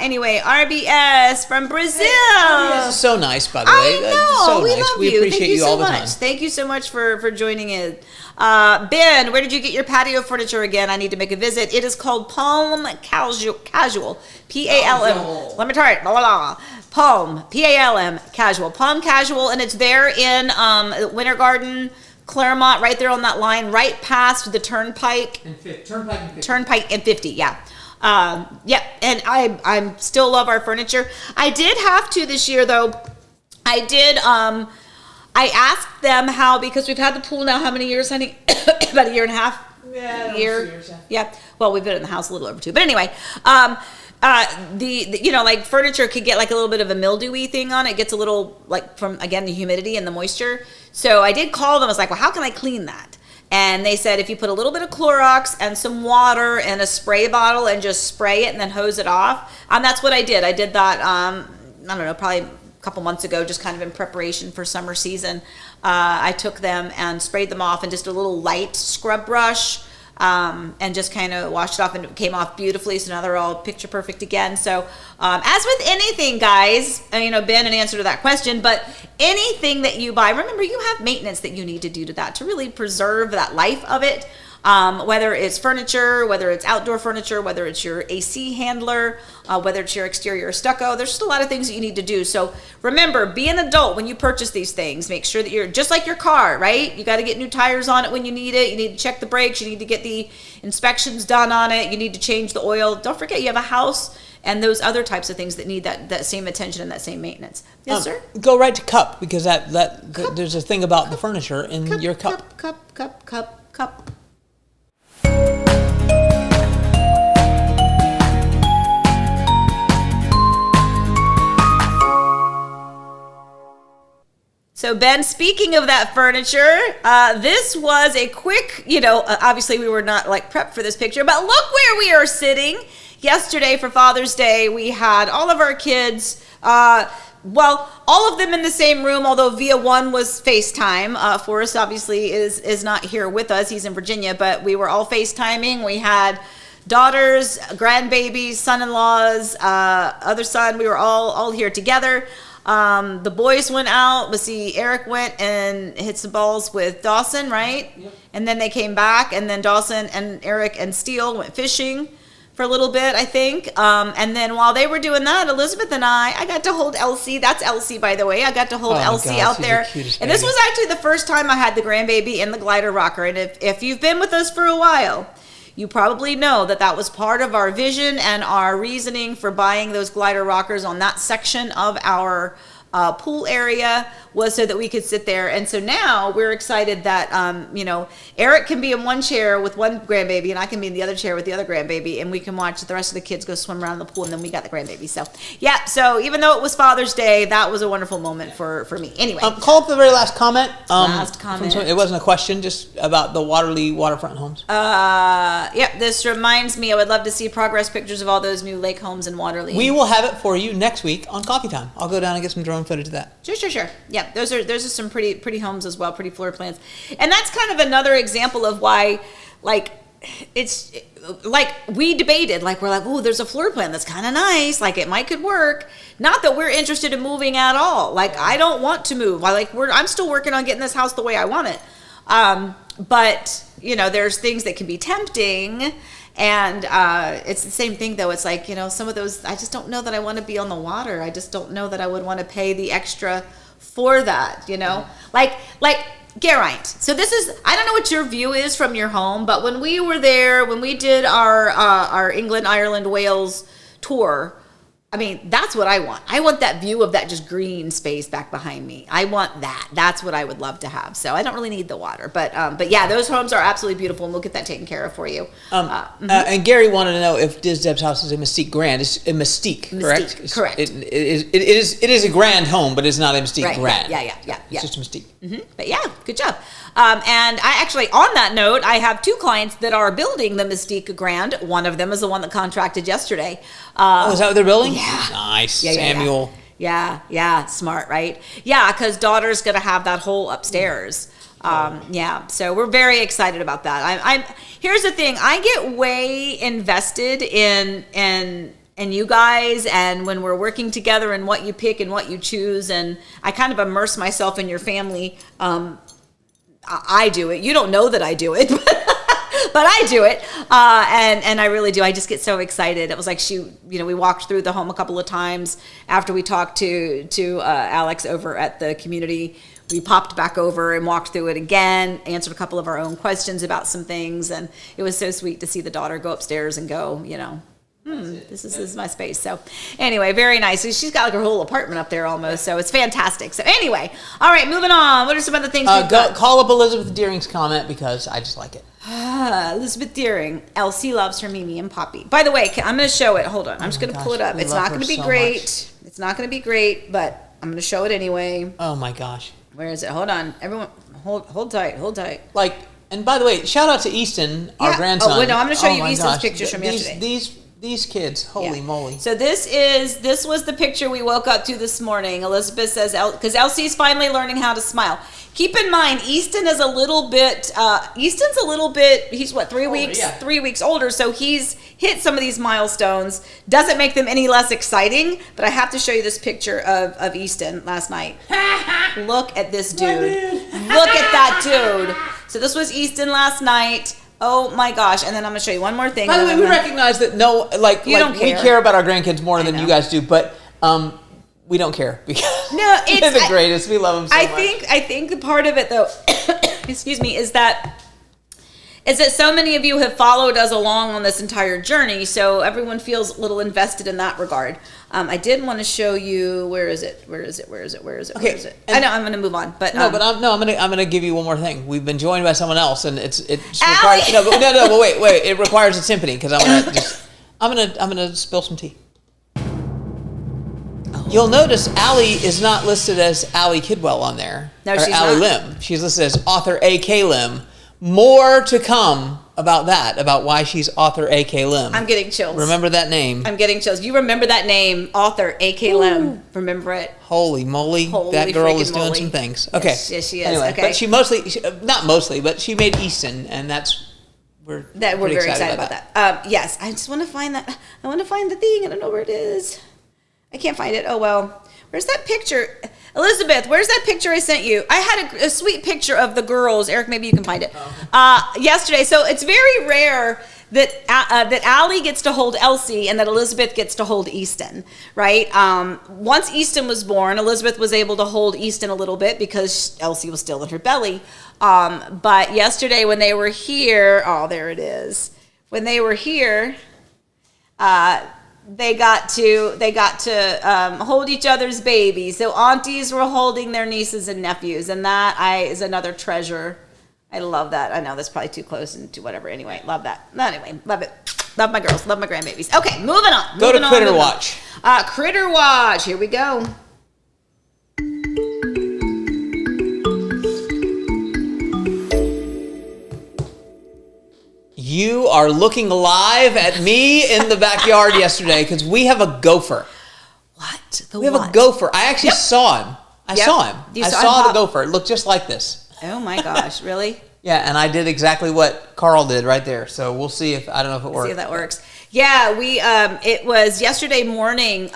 Anyway, RBS from Brazil. RBS is so nice, by the way. I know. So we nice. love We you. appreciate Thank you you so all the much. time. Thank you so much for joining in. Ben, where did you get your patio furniture again? I need to make a visit. It is called Palm Casual. P-A-L-M. Let me try it. Blah, blah, blah. Palm, P-A-L-M, Casual. Palm Casual, and it's there in Winter Garden, Claremont, right there on that line, right past the Turnpike. Turnpike and 50, yeah. Yep, and I still love our furniture. I did have to this year, though. I asked them how, because we've had the pool now how many years, honey? About a year and a half? Yeah, 2 years. Yeah. Well, we've been in the house a little over 2. But anyway, the like furniture could get like a little bit of a mildewy thing on it. It gets a little like from, again, the humidity and the moisture. So I did call them. I was like, well, how can I clean that? And they said, if you put a little bit of Clorox and some water in a spray bottle and just spray it and then hose it off. And that's what I did. I did that, I don't know, probably a couple months ago, just kind of in preparation for summer season. I took them and sprayed them off and just a little light scrub brush. And just kind of washed it off, and it came off beautifully. So now they're all picture perfect again. So as with anything, guys, Ben, an answer to that question, but anything that you buy, remember you have maintenance that you need to do to that to really preserve that life of it. Whether it's furniture, whether it's outdoor furniture, whether it's your AC handler, whether it's your exterior stucco, there's just a lot of things that you need to do. So remember, be an adult when you purchase these things. Make sure that you're just like your car, right? You got to get new tires on it when you need it. You need to check the brakes. You need to get the inspections done on it. You need to change the oil. Don't forget, you have a house and those other types of things that need that same attention and that same maintenance. Yes, sir? Go right to cup, because there's a thing about the furniture in your cup. Cup. So Ben, speaking of that furniture, this was a quick, obviously we were not like prepped for this picture, but look where we are sitting. Yesterday for Father's Day, we had all of our kids, all of them in the same room, although Via One was FaceTime. Forrest obviously is not here with us. He's in Virginia, but we were all FaceTiming. We had daughters, grandbabies, son-in-laws, other son. We were all here together. The boys went out. Let's see, Eric went and hit some balls with Dawson, right? Yep. And then they came back, and then Dawson and Eric and Steele went fishing for a little bit, I think. And then while they were doing that, Elizabeth and I got to hold Elsie. That's Elsie, by the way. I got to hold Elsie out there. And this was actually the first time I had the grandbaby in the glider rocker. And if you've been with us for a while, you probably know that was part of our vision and our reasoning for buying those glider rockers on that section of our pool area, was so that we could sit there. And so now we're excited that, Eric can be in one chair with one grandbaby and I can be in the other chair with the other grandbaby, and we can watch the rest of the kids go swim around the pool, and then we got the grandbaby. So, yeah, so even though it was Father's Day, that was a wonderful moment for me. Anyway. Call up the very last comment. Last comment. It wasn't a question, just about the Waterley waterfront homes. This reminds me, I would love to see progress pictures of all those new lake homes in Waterley. We will have it for you next week on Coffee Time. I'll go down and get some drone footage of that. Sure. Yeah, those are some pretty homes as well, pretty floor plans. And that's kind of another example of why, it's like we debated, we're like, oh, there's a floor plan that's kind of nice, it could work. Not that we're interested in moving at all. I don't want to move. I'm still working on getting this house the way I want it. But there's things that can be tempting. And it's the same thing, though. It's some of those, I just don't know that I want to be on the water. I just don't know that I would want to pay the extra for that, Like Geraint. So this is, I don't know what your view is from your home, but when we were there, when we did our England, Ireland, Wales tour, I mean, that's what I want. I want that view of that just green space back behind me. I want that. That's what I would love to have. So I don't really need the water, but yeah, those homes are absolutely beautiful, and we'll get that taken care of for you. And Gary wanted to know if Diz Deb's house is a Mystique Grand. It's a Mystique, correct? Correct. It is a grand home, but it's not a Mystique Grand. Yeah. It's just a Mystique. Mm-hmm. But yeah, good job. And I actually, on that note, I have 2 clients that are building the Mystique Grand. One of them is the one that contracted yesterday. Is that what they're building? Yeah. Nice. Yeah, Samuel. Yeah. Smart, right? Yeah, because daughter's going to have that whole upstairs. Yeah, so we're very excited about that. Here's the thing. I get way invested in you guys, and when we're working together and what you pick and what you choose, and I kind of immerse myself in your family. I do it. You don't know that I do it, but I do it. And I really do. I just get so excited. It was like we walked through the home a couple of times after we talked to Alex over at the community. We popped back over and walked through it again, answered a couple of our own questions about some things. And it was so sweet to see the daughter go upstairs and go, this is my space. So anyway, very nice. She's got her whole apartment up there almost, so it's fantastic. So anyway, all right, moving on. What are some other things we've got? Call up Elizabeth Deering's comment, because I just like it. Elizabeth Deering. Elsie loves her Mimi and Poppy. By the way, I'm going to show it. Hold on. I'm just going to pull it up. It's not going to be great. It's not going to be great, but I'm going to show it anyway. Oh my gosh. Where is it? Hold on. Everyone, hold tight. And by the way, shout out to Easton, our grandson. Oh, wait, no, I'm going to show you Easton's pictures from yesterday. These kids, holy moly. So this was the picture we woke up to this morning. Elizabeth says, because Elsie's finally learning how to smile. Keep in mind, Easton's a little bit, he's what, 3 weeks? Yeah. 3 weeks older, so he's hit some of these milestones. Doesn't make them any less exciting, but I have to show you this picture of Easton last night. Look at this dude. Look at that dude. So this was Easton last night. Oh my gosh. And then I'm going to show you one more thing. By the way, we recognize that we care about our grandkids more than you guys do, but we don't care because they're the greatest. We love them so much. I think the part of it, though, excuse me, is that so many of you have followed us along on this entire journey, so everyone feels a little invested in that regard. I did want to show you, where is it? Okay, I know I'm going to move on, but I'm going to give you one more thing. We've been joined by someone else, and it's required. But wait. It requires a timpani, because I'm going to spill some tea. You'll notice Allie is not listed as Allie Kidwell on there. No, she's Allie not. Lim. She's listed as author A.K. Lim. More to come about that, about why she's author A.K. Lim. I'm getting chills. Remember that name. I'm getting chills. You remember that name, author A.K. Lim. Remember it? Holy moly. That girl is doing some things. Okay. Yes, she is. Anyway, okay. but she not mostly, but she made Easton, and that's we're very excited about that. Yes, I just want to find that. I want to find the thing. I don't know where it is. I can't find it. Oh, well. Where's that picture? Elizabeth, where's that picture I sent you? I had a sweet picture of the girls. Eric, maybe you can find it. Yesterday. So it's very rare that Allie gets to hold Elsie and that Elizabeth gets to hold Easton, right? Once Easton was born, Elizabeth was able to hold Easton a little bit because Elsie was still in her belly. But yesterday when they were here, oh, there it is. When they were here, they got to hold each other's babies. So aunties were holding their nieces and nephews, and that is another treasure. I love that. I know that's probably too close and too whatever. Anyway, love that. Anyway, love it. Love my girls. Love my grandbabies. Okay, moving on. Go to Critter Watch. Critter Watch. Here we go. You are looking live at me in the backyard yesterday because we have a gopher. What? We have a gopher. I actually saw him. I saw him. I saw the gopher. It looked just like this. Oh my gosh, really? Yeah, and I did exactly what Carl did right there. So we'll see if, I don't know if it works. See if that works. Yeah, it was yesterday morning.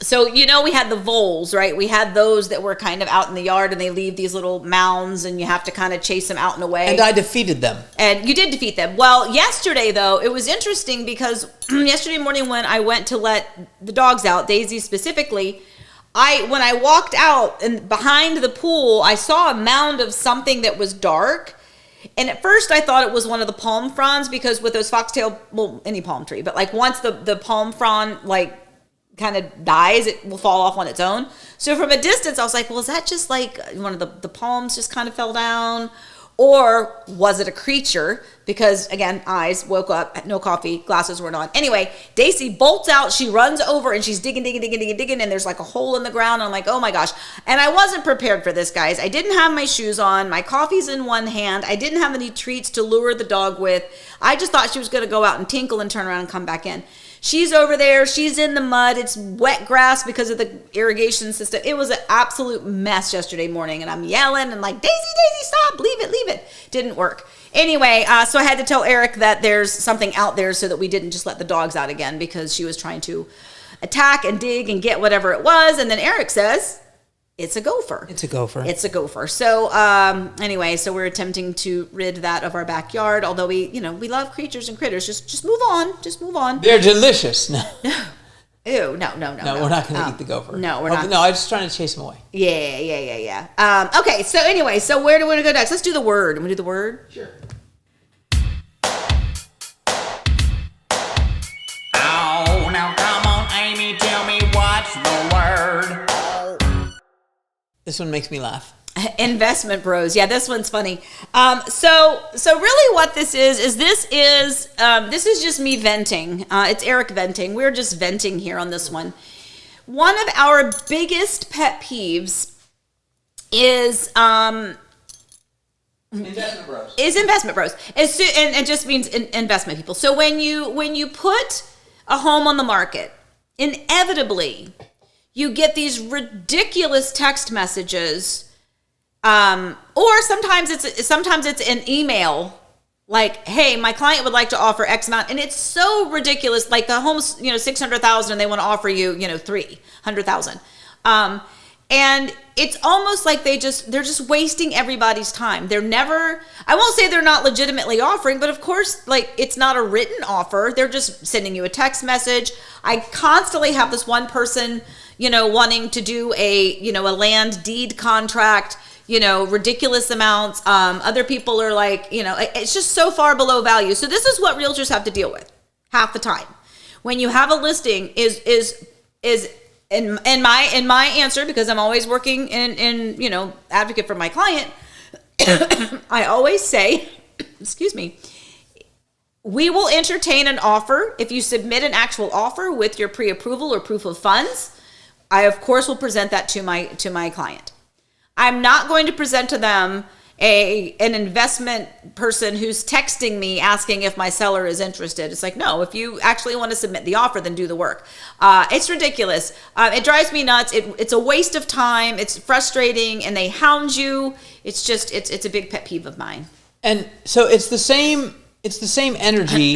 So, we had the voles, right? We had those that were kind of out in the yard and they leave these little mounds and you have to kind of chase them out and away. And I defeated them. And you did defeat them. Well, yesterday though, it was interesting because yesterday morning when I went to let the dogs out, Daisy specifically, when I walked out and behind the pool, I saw a mound of something that was dark. And at first I thought it was one of the palm fronds because with those foxtail, well, any palm tree, but like once the palm frond like kind of dies, it will fall off on its own. So from a distance, I was like, well, is that just like one of the palms just kind of fell down? Or was it a creature? Because again, eyes, woke up, no coffee, glasses weren't on. Anyway, Daisy bolts out, she runs over and she's digging, and there's like a hole in the ground. I'm like, oh my gosh. And I wasn't prepared for this, guys. I didn't have my shoes on. My coffee's in one hand. I didn't have any treats to lure the dog with. I just thought she was going to go out and tinkle and turn around and come back in. She's over there. She's in the mud. It's wet grass because of the irrigation system. It was an absolute mess yesterday morning. And I'm yelling and like, Daisy, stop. Leave it. Didn't work. Anyway, so I had to tell Eric that there's something out there so that we didn't just let the dogs out again because she was trying to attack and dig and get whatever it was. And then Eric says, it's a gopher. It's a gopher. So anyway, so we're attempting to rid that of our backyard. Although we love creatures and critters. Just move on. They're delicious. No. Ew, no. No, we're not going to eat the gopher. No, we're not. No, I'm just trying to chase them away. Yeah. Okay, so anyway, so where do we want to go next? Let's do the word. Want to do the word? Sure. Oh, now come on, Amy, tell me what's the word. This one makes me laugh. Investment bros. Yeah, this one's funny. So really what this is this is just me venting. It's Eric venting. We're just venting here on this one. One of our biggest pet peeves is Investment bros. And it just means investment people. So when you put a home on the market, inevitably you get these ridiculous text messages. Or sometimes it's an email like, hey, my client would like to offer X amount. And it's so ridiculous. Like the home's, 600,000 and they want to offer you, 300,000. And it's almost like they're just wasting everybody's time. I won't say they're not legitimately offering, but of course, like it's not a written offer. They're just sending you a text message. I constantly have this one person, wanting to do a land deed contract, ridiculous amounts. Other people are like, it's just so far below value. So this is what realtors have to deal with half the time. When you have a listing is in my answer, because I'm always working in advocate for my client, I always say, excuse me, we will entertain an offer if you submit an actual offer with your pre-approval or proof of funds. I of course will present that to my client. I'm not going to present to them an investment person who's texting me asking if my seller is interested. It's like, no, if you actually want to submit the offer, then do the work. It's ridiculous. It drives me nuts. It's a waste of time. It's frustrating and they hound you. It's just, it's a big pet peeve of mine. And so it's the same energy.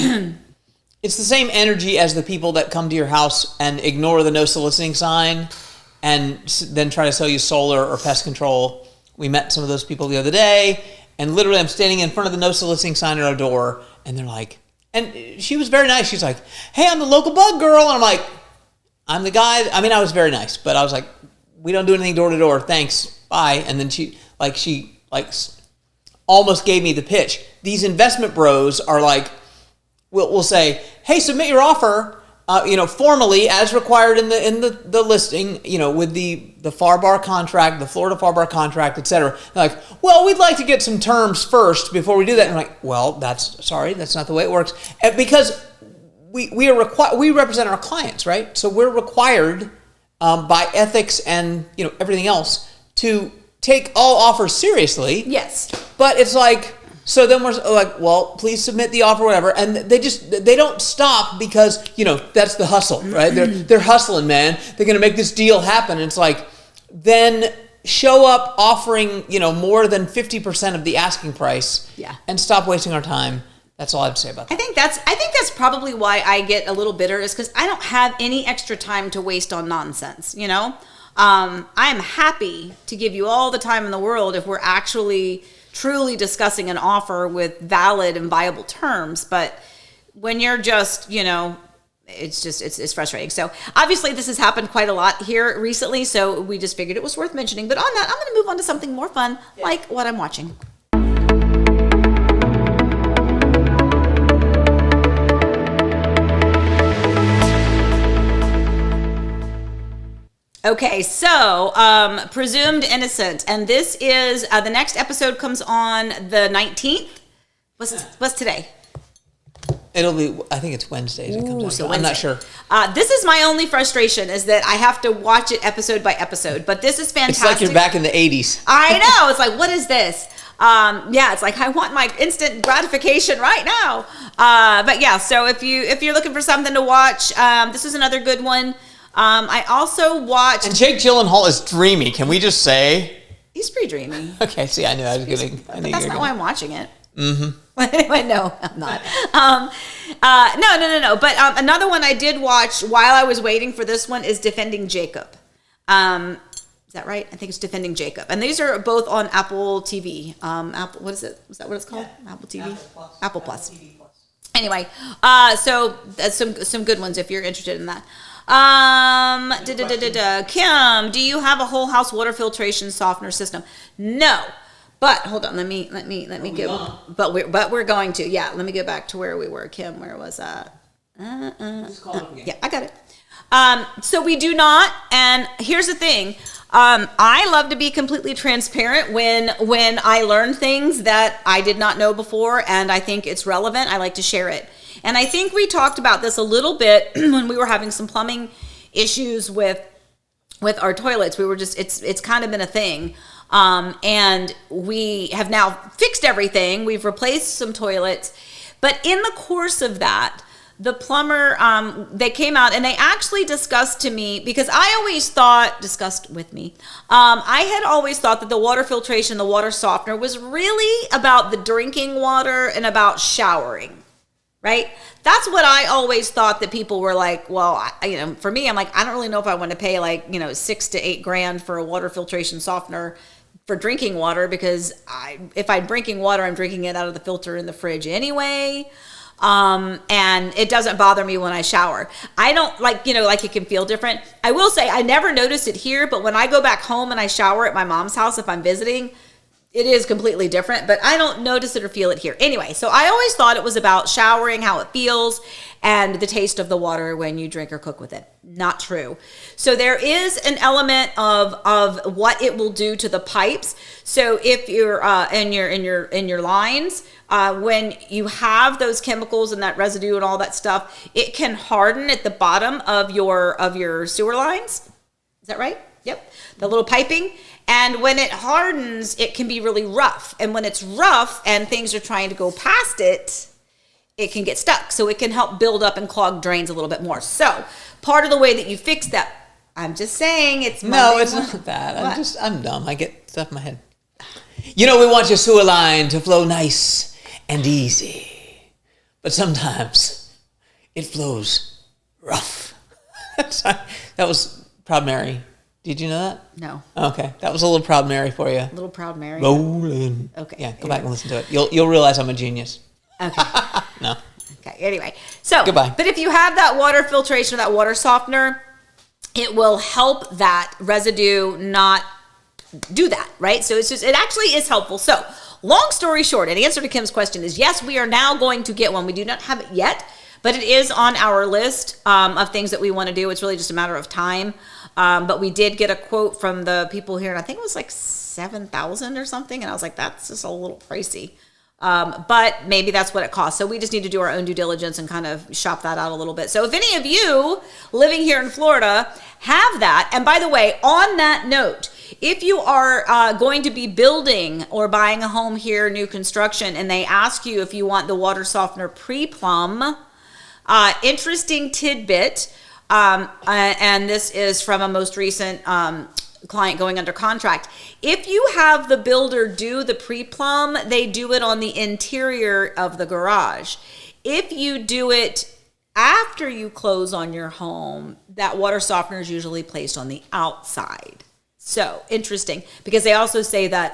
It's the same energy as the people that come to your house and ignore the no soliciting sign and then try to sell you solar or pest control. We met some of those people the other day, and literally I'm standing in front of the no soliciting sign at our door, and they're like, and she was very nice. She's like, "Hey, I'm the local bug girl." And I'm like, "I'm the guy." I mean, I was very nice, but I was like, "We don't do anything door to door. Thanks. Bye." And then she almost gave me the pitch. These investment bros are like, we'll say, "Hey, submit your offer, formally as required in the listing, with the FAR bar contract, the Florida FAR bar contract, etc." They're like, "Well, we'd like to get some terms first before we do that." And I'm like, "Well, that's not the way it works," because we represent our clients, right? So we're required by ethics and everything else to take all offers seriously. Yes, but it's like. So then we're like, well, please submit the offer, whatever. And they don't stop because, that's the hustle, right? They're hustling, man. They're going to make this deal happen. And it's like, then show up offering, more than 50% of the asking price. Yeah. And stop wasting our time. That's all I have to say about that. I think that's probably why I get a little bitter, is because I don't have any extra time to waste on nonsense, I am happy to give you all the time in the world if we're actually truly discussing an offer with valid and viable terms. But when you're just, it's frustrating. So obviously this has happened quite a lot here recently, so we just figured it was worth mentioning. But on that, I'm going to move on to something more fun, like what I'm watching. Okay, so Presumed Innocent, and this is the next episode comes on the 19th. What's today? It'll be. I think it's Wednesdays. It comes out. So I'm not sure. This is my only frustration, is that I have to watch it episode by episode. But this is fantastic. It's like you're back in the 80s. I know. It's like, what is this? It's like I want my instant gratification right now. But yeah, so if you're looking for something to watch, this is another good one. I also watched... And Jake Gyllenhaal is dreamy, can we just say? He's pretty dreamy. Okay, see, I knew I was getting... But that's not why I'm watching it. Mm-hmm. Anyway, no, I'm not. No. But another one I did watch while I was waiting for this one is Defending Jacob. Is that right? I think it's Defending Jacob. And these are both on Apple TV. Apple, what is it? Is that what it's called? Yeah. Apple TV? Apple Plus. TV Plus. Anyway, so that's some good ones if you're interested in that. Kim, do you have a whole house water filtration softener system? No, but hold on. Let me go. But we're going to. Yeah, let me go back to where we were. Kim, where was that? Yeah, I got it. So we do not. And here's the thing. I love to be completely transparent when I learn things that I did not know before, and I think it's relevant. I like to share it. And I think we talked about this a little bit when we were having some plumbing issues with our toilets. We were just, it's kind of been a thing. And we have now fixed everything. We've replaced some toilets. But in the course of that, the plumber, they came out and they actually discussed with me. I had always thought that the water filtration, the water softener was really about the drinking water and about showering. Right? That's what I always thought, that people were like, well, for me, I'm like, I don't really know if I want to pay like, $6,000 to $8,000 for a water filtration softener for drinking water, because if I'm drinking water, I'm drinking it out of the filter in the fridge anyway. And it doesn't bother me when I shower. I don't like it can feel different. I will say I never notice it here, but when I go back home and I shower at my mom's house, if I'm visiting, it is completely different, but I don't notice it or feel it here. Anyway, so I always thought it was about showering, how it feels, and the taste of the water when you drink or cook with it. Not true. So there is an element of what it will do to the pipes. So if you're in your lines, when you have those chemicals and that residue and all that stuff, it can harden at the bottom of your sewer lines. Is that right? Yep. The little piping. And when it hardens, it can be really rough. And when it's rough and things are trying to go past it, it can get stuck. So it can help build up and clog drains a little bit more. So part of the way that you fix that, I'm just saying it's no, it's not that. I'm dumb. I get stuff in my head. You know, we want your sewer line to flow nice and easy, but sometimes it flows rough. That was Proud Mary. Did you know that? No. Okay, that was a little Proud Mary for you. Little Proud Mary. Rolling. Okay. Yeah, go back and listen to it. You'll realize I'm a genius. Okay. No. Okay. Anyway, so Goodbye. But if you have that water filtration or that water softener, it will help that residue not do that, right? So it actually is helpful. So long story short, an answer to Kim's question is yes, we are now going to get one. We do not have it yet, but it is on our list of things that we want to do. It's really just a matter of time. But we did get a quote from the people here, and I think it was like 7,000 or something. And I was like, that's just a little pricey. But maybe that's what it costs. So we just need to do our own due diligence and kind of shop that out a little bit. So if any of you living here in Florida have that, and by the way, on that note, if you are going to be building or buying a home here, new construction, and they ask you if you want the water softener pre-plumb, interesting tidbit, and this is from a most recent client going under contract. If you have the builder do the pre-plumb, they do it on the interior of the garage. If you do it after you close on your home, that water softener is usually placed on the outside. So interesting, because they also say that,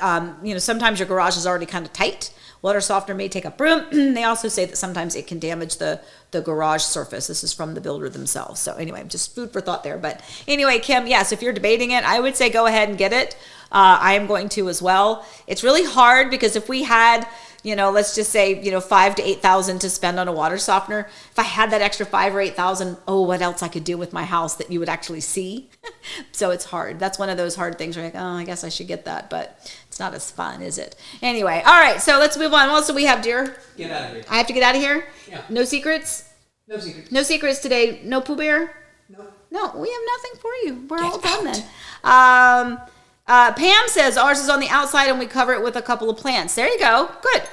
sometimes your garage is already kind of tight. Water softener may take up room. They also say that sometimes it can damage the garage surface. This is from the builder themselves. So anyway, just food for thought there. But anyway, Kim, yes, if you're debating it, I would say go ahead and get it. I am going to as well. It's really hard because if we had, let's just say, 5,000 to 8,000 to spend on a water softener. If I had that extra 5,000 or 8,000, what else I could do with my house that you would actually see? So it's hard. That's one of those hard things where you're like, I guess I should get that, but it's not as fun, is it? Anyway, all right, so let's move on. What else do we have, dear? Get out of here. I have to get out of here? Yeah. No secrets? No secrets. No secrets today. No Pooh Bear? No. No, we have nothing for you. We're Get all done out. then. Pam says ours is on the outside and we cover it with a couple of plants. There you go. Good.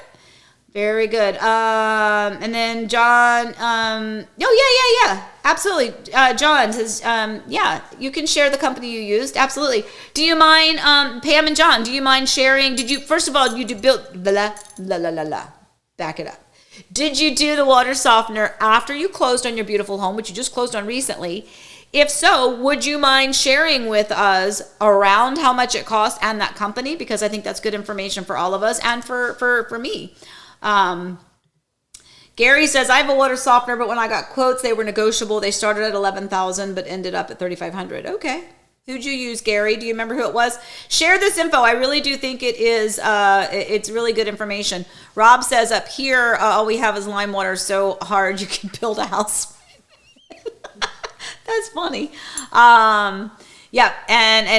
Very good. And then John, yeah. Absolutely. John says, you can share the company you used. Absolutely. Do you mind, Pam and John, do you mind sharing? First of all, you build, back it up. Did you do the water softener after you closed on your beautiful home, which you just closed on recently? If so, would you mind sharing with us around how much it cost and that company? Because I think that's good information for all of us and for me. Gary says, I have a water softener, but when I got quotes, they were negotiable. They started at 11,000, but ended up at 3,500. Okay. Who'd you use, Gary? Do you remember who it was? Share this info. I really do think it is, it's really good information. Rob says up here, all we have is lime water so hard you can build a house. That's funny. And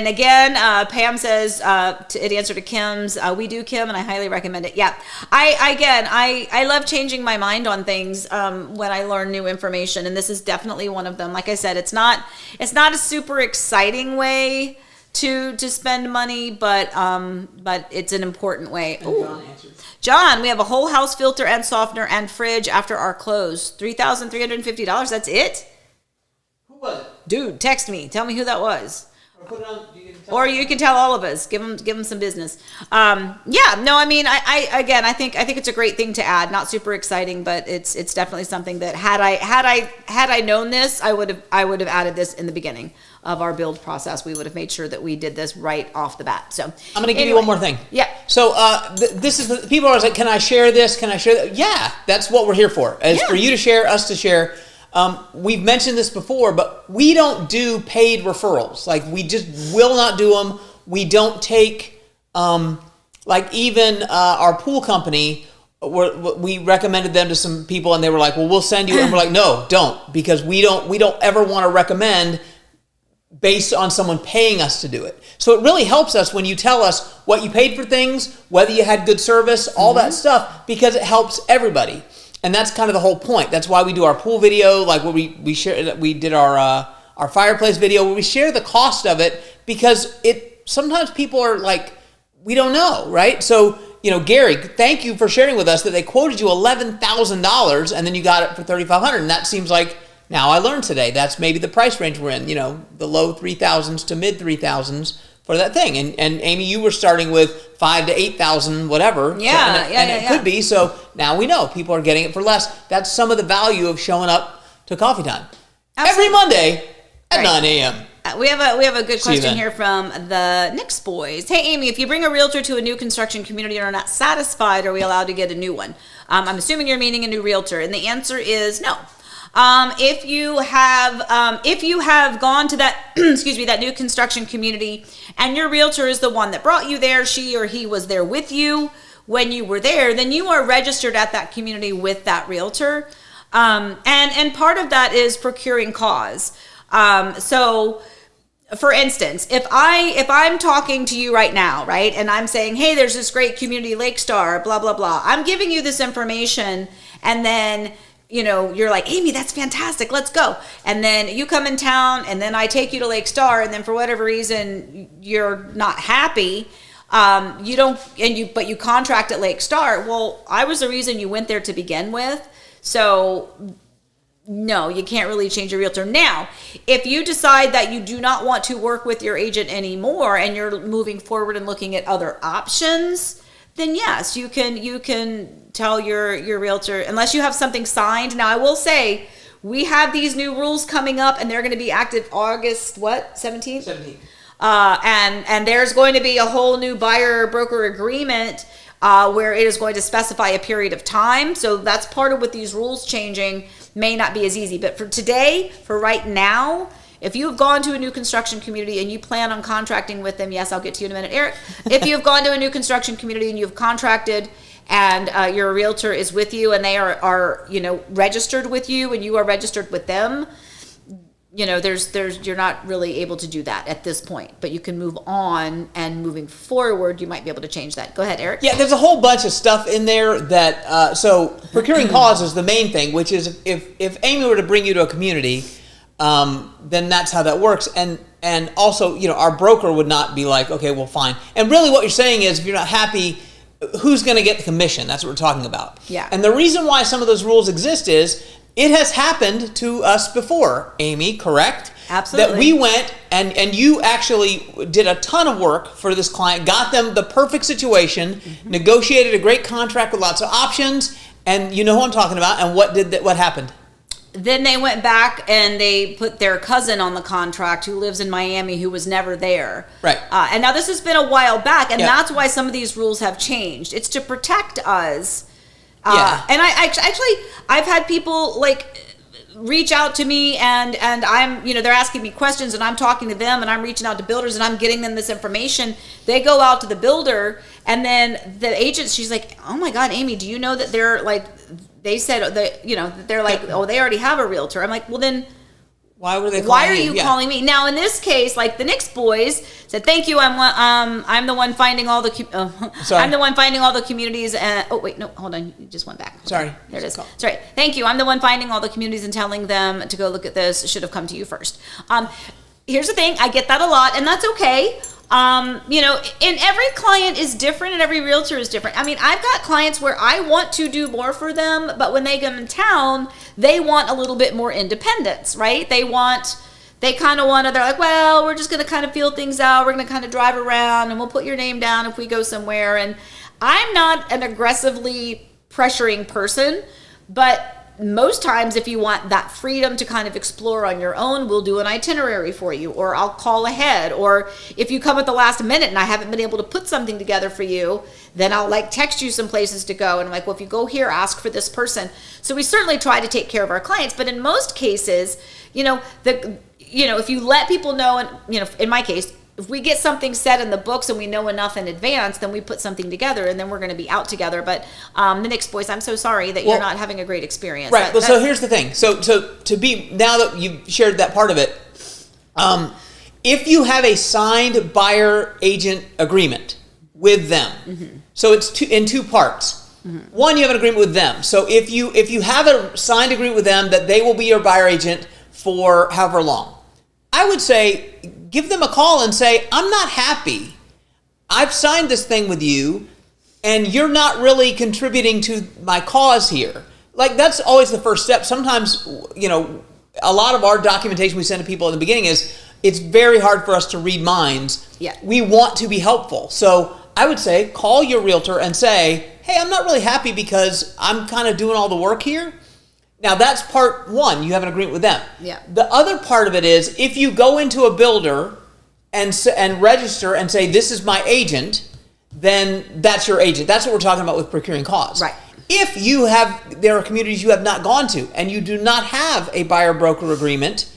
again, Pam says, in answer to Kim's, we do, Kim, and I highly recommend it. Yeah, I love changing my mind on things when I learn new information, and this is definitely one of them. Like I said, it's not a super exciting way to spend money, but it's an important way. John, we have a whole house filter and softener and fridge after our close. $3,350. That's it? Who was it? Dude, text me. Tell me who that was. Or put it on. Or you can tell all of us. Give them some business. I think it's a great thing to add. Not super exciting, but it's definitely something that had I known this, I would have added this in the beginning of our build process. We would have made sure that we did this right off the bat. So I'm going to give you one more thing. Yeah. So this is people are always like, can I share this? Can I share that? Yeah, that's what we're here for. It's for you to share, us to share. We've mentioned this before, but we don't do paid referrals. Like, we just will not do them. We don't take, even our pool company, we recommended them to some people and they were like, well, we'll send you. And we're like, no, don't, because we don't ever want to recommend based on someone paying us to do it. So it really helps us when you tell us what you paid for things, whether you had good service, all that stuff, because it helps everybody. And that's kind of the whole point. That's why we do our pool video, like where we did our fireplace video, where we share the cost of it, because sometimes people are like, we don't know, right? So, Gary, thank you for sharing with us that they quoted you $11,000 and then you got it for $3,500. And that seems like, now I learned today, that's maybe the price range we're in, the low 3,000s to mid 3,000s for that thing. And Amy, you were starting with 5,000 to 8,000, whatever. Yeah, and it could be. So now we know people are getting it for less. That's some of the value of showing up to coffee time. Absolutely. Every Monday at 9 a.m. We have a good See you question then. here from the Knicks boys. Hey, Amy, if you bring a realtor to a new construction community and are not satisfied, are we allowed to get a new one? I'm assuming you're meaning a new realtor, and the answer is no. If you have gone to that that new construction community, and your realtor is the one that brought you there, she or he was there with you when you were there, then you are registered at that community with that realtor, and part of that is procuring cause. So, for instance, if I'm talking to you right now, right, and I'm saying, hey, there's this great community, Lake Star, blah blah blah, I'm giving you this information, and then you're like, Amy, that's fantastic, let's go. And then you come in town, and then I take you to Lake Star, and then for whatever reason you're not happy, but you contract at Lake Star. Well, I was the reason you went there to begin with, so no, you can't really change your realtor. Now, if you decide that you do not want to work with your agent anymore and you're moving forward and looking at other options, then yes, you can tell your realtor, unless you have something signed. Now, I will say, we have these new rules coming up, and they're going to be active August, 17th? 17th. And there's going to be a whole new buyer-broker agreement where it is going to specify a period of time. So that's part of what these rules changing may not be as easy. But for today, for right now, if you have gone to a new construction community and you plan on contracting with them, yes, I'll get to you in a minute, Eric. If you've gone to a new construction community and you've contracted and your realtor is with you and they are registered with you and you are registered with them, you're not really able to do that at this point, but you can move on, and moving forward, you might be able to change that. Go ahead, Eric. Yeah, there's a whole bunch of stuff in there that, so procuring cause is the main thing, which is if Amy were to bring you to a community, then that's how that works. And also, our broker would not be like, okay, well, fine. And really what you're saying is, if you're not happy, who's going to get the commission? That's what we're talking about. Yeah. And the reason why some of those rules exist is, it has happened to us before, Amy, correct? Absolutely. That we went and you actually did a ton of work for this client, got them the perfect situation, negotiated a great contract with lots of options, and you know who I'm talking about. And what happened? Then they went back and they put their cousin on the contract who lives in Miami, who was never there. Right. And now this has been a while back, and Yeah. that's why some of these rules have changed. It's to protect us. Yeah. And I've had people reach out to me and I'm, they're asking me questions and I'm talking to them and I'm reaching out to builders and I'm getting them this information. They go out to the builder and then the agent, she's like, oh my God, Amy, do you know that they said that, they're like, oh, they already have a realtor. I'm like, well then, Why were they? why are you calling me? Now, in this case, like the Knicks boys said, thank you. I'm the one finding all the. Sorry. I'm the one finding all the communities. Oh wait, no, hold on. You just went back. Sorry. There it is. Sorry. Thank you. I'm the one finding all the communities and telling them to go look at this. Should have come to you first. Here's the thing. I get that a lot, and that's okay. And every client is different and every realtor is different. I mean, I've got clients where I want to do more for them, but when they come in town, they want a little bit more independence, right? They're like, well, we're just going to kind of feel things out. We're going to kind of drive around and we'll put your name down if we go somewhere. And I'm not an aggressively pressuring person, but most times if you want that freedom to kind of explore on your own, we'll do an itinerary for you, or I'll call ahead. Or if you come at the last minute and I haven't been able to put something together for you, then I'll text you some places to go. And I'm like, well, if you go here, ask for this person. So we certainly try to take care of our clients, but in most cases, if you let people know, and in my case, if we get something set in the books and we know enough in advance, then we put something together and then we're going to be out together. But the Knicks boys, I'm so sorry that you're not having a great experience. Right. So here's the thing. So now that you've shared that part of it, if you have a signed buyer agent agreement with them, so it's in two parts. One, you have an agreement with them. So if you have a signed agreement with them that they will be your buyer agent for however long, I would say give them a call and say, I'm not happy. I've signed this thing with you and you're not really contributing to my cause here. That's always the first step. Sometimes, a lot of our documentation we send to people in the beginning is, it's very hard for us to read minds. Yeah. We want to be helpful. So I would say call your realtor and say, hey, I'm not really happy because I'm kind of doing all the work here. Now that's part one. You have an agreement with them. Yeah. The other part of it is if you go into a builder and register and say, this is my agent, then that's your agent. That's what we're talking about with procuring cause. Right. If there are communities you have not gone to and you do not have a buyer-broker agreement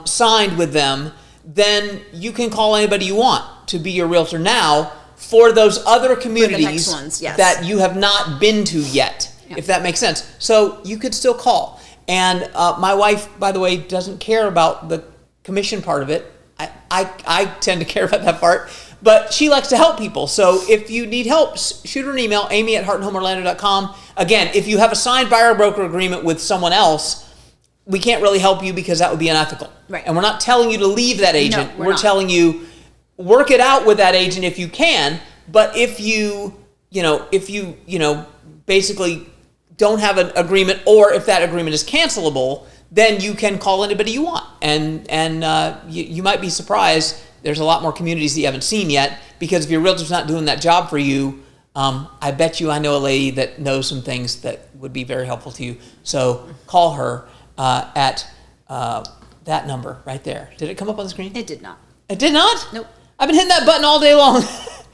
signed with them, then you can call anybody you want to be your realtor now for those other communities ones, yes. that you have not been to yet, if that makes sense. So you could still call. And my wife, by the way, doesn't care about the commission part of it. I tend to care about that part. But she likes to help people. So if you need help, shoot her an email, amy@heartandhomeorlando.com. Again, if you have a signed buyer-broker agreement with someone else, we can't really help you because that would be unethical. Right. And we're not telling you to leave that agent. No, we're not. telling you, work it out with that agent if you can. But if you basically don't have an agreement, or if that agreement is cancelable, then you can call anybody you want. And you might be surprised. There's a lot more communities that you haven't seen yet, because if your realtor's not doing that job for you, I bet you I know a lady that knows some things that would be very helpful to you. So call her at that number right there. Did it come up on the screen? It did not. It did not? Nope. I've been hitting that button all day long.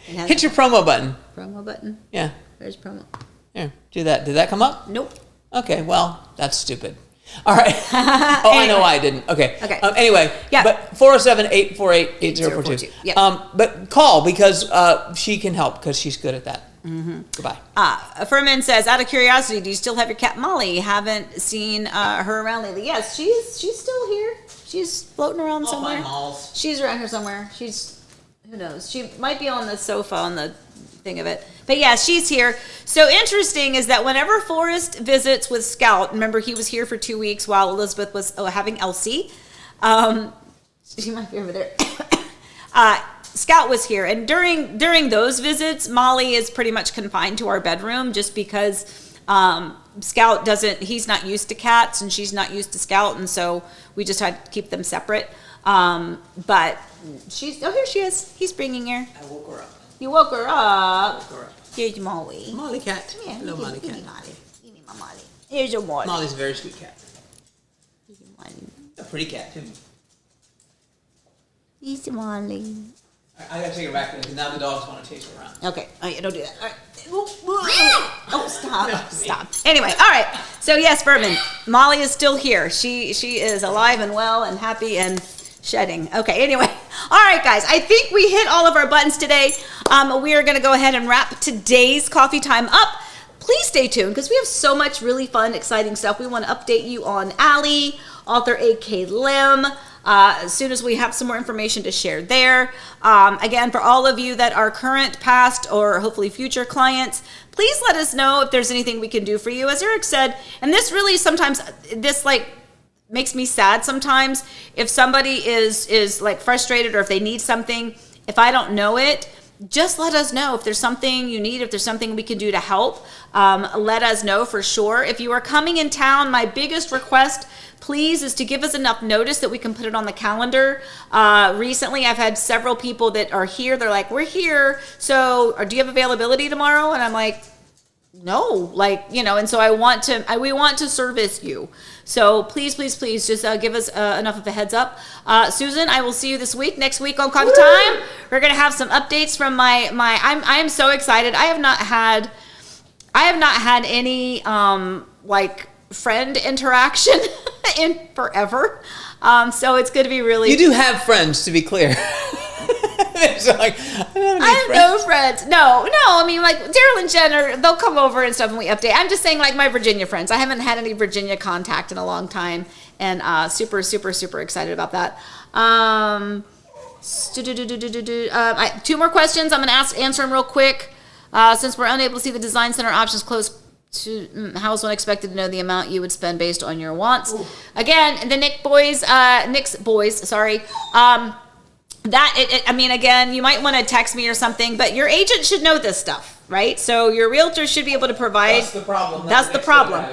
hasn't. Hit your promo button. Promo button. Yeah. There's promo. Here, do that. Did that come up? Nope. Okay, well, that's stupid. All right. Oh, I know why I didn't. Okay. Okay. Anyway, Yeah. but 407-848-8042. Yeah. But call, because she can help, because she's good at that. Mm-hmm. Goodbye. Furman says, out of curiosity, do you still have your cat Molly? Haven't seen her around lately. Yes, she's still here. She's floating around somewhere. Find Malls. She's around here somewhere. Who knows? She might be on the sofa on the thing of it. But yeah, she's here. So interesting is that whenever Forrest visits with Scout, remember he was here for 2 weeks while Elizabeth was having Elsie. She might be over there. Scout was here, and during those visits, Molly is pretty much confined to our bedroom, just because Scout he's not used to cats and she's not used to Scout, and so we just had to keep them separate. But here she is. He's bringing her. I woke her up. You woke her up. Woke her up. Here's Molly. Molly cat. Yeah, Hello, Molly give cat. me Molly. Give me my Molly. Here's your Molly. Molly's a very sweet cat. Here's your Molly. A pretty cat, too. Here's your Molly. I gotta take her back there, because now the dogs want to chase her around. Okay. Oh, yeah, don't do that. All right. Oh, stop. Stop. Anyway, all right. So, yes, Furman, Molly is still here. She is alive and well and happy and shedding. Okay, anyway. All right, guys. I think we hit all of our buttons today. We are going to go ahead and wrap today's coffee time up. Please stay tuned, because we have so much really fun, exciting stuff. We want to update you on Allie, author A.K. Lim, as soon as we have some more information to share there. Again, for all of you that are current, past, or hopefully future clients, please let us know if there's anything we can do for you. As Eric said, and this really sometimes, makes me sad sometimes, if somebody is like frustrated, or if they need something, if I don't know it, just let us know. If there's something you need, if there's something we can do to help, let us know for sure. If you are coming in town, my biggest request, please, is to give us enough notice that we can put it on the calendar. Recently, I've had several people that are here. They're like, we're here. So do you have availability tomorrow? And I'm like, no, and so we want to service you. So please, please, please just give us enough of a heads up. Susan, I will see you this week. Next week on Coffee Time, we're going to have some updates from I'm so excited. I have not had any friend interaction in forever. So it's going to be really. You do have friends, to be clear. So I have no friends. No. I mean, Daryl and Jen they'll come over and stuff, and we update. I'm just saying, my Virginia friends. I haven't had any Virginia contact in a long time, and super, super, super excited about that. 2 more questions. I'm going to answer them real quick. Since we're unable to see the design center options close to, how is one expected to know the amount you would spend based on your wants? Ooh. Again, the Nick's boys. Sorry. Again, you might want to text me or something, but your agent should know this stuff, right? So your realtor should be able to provide. That's the problem. That's the problem.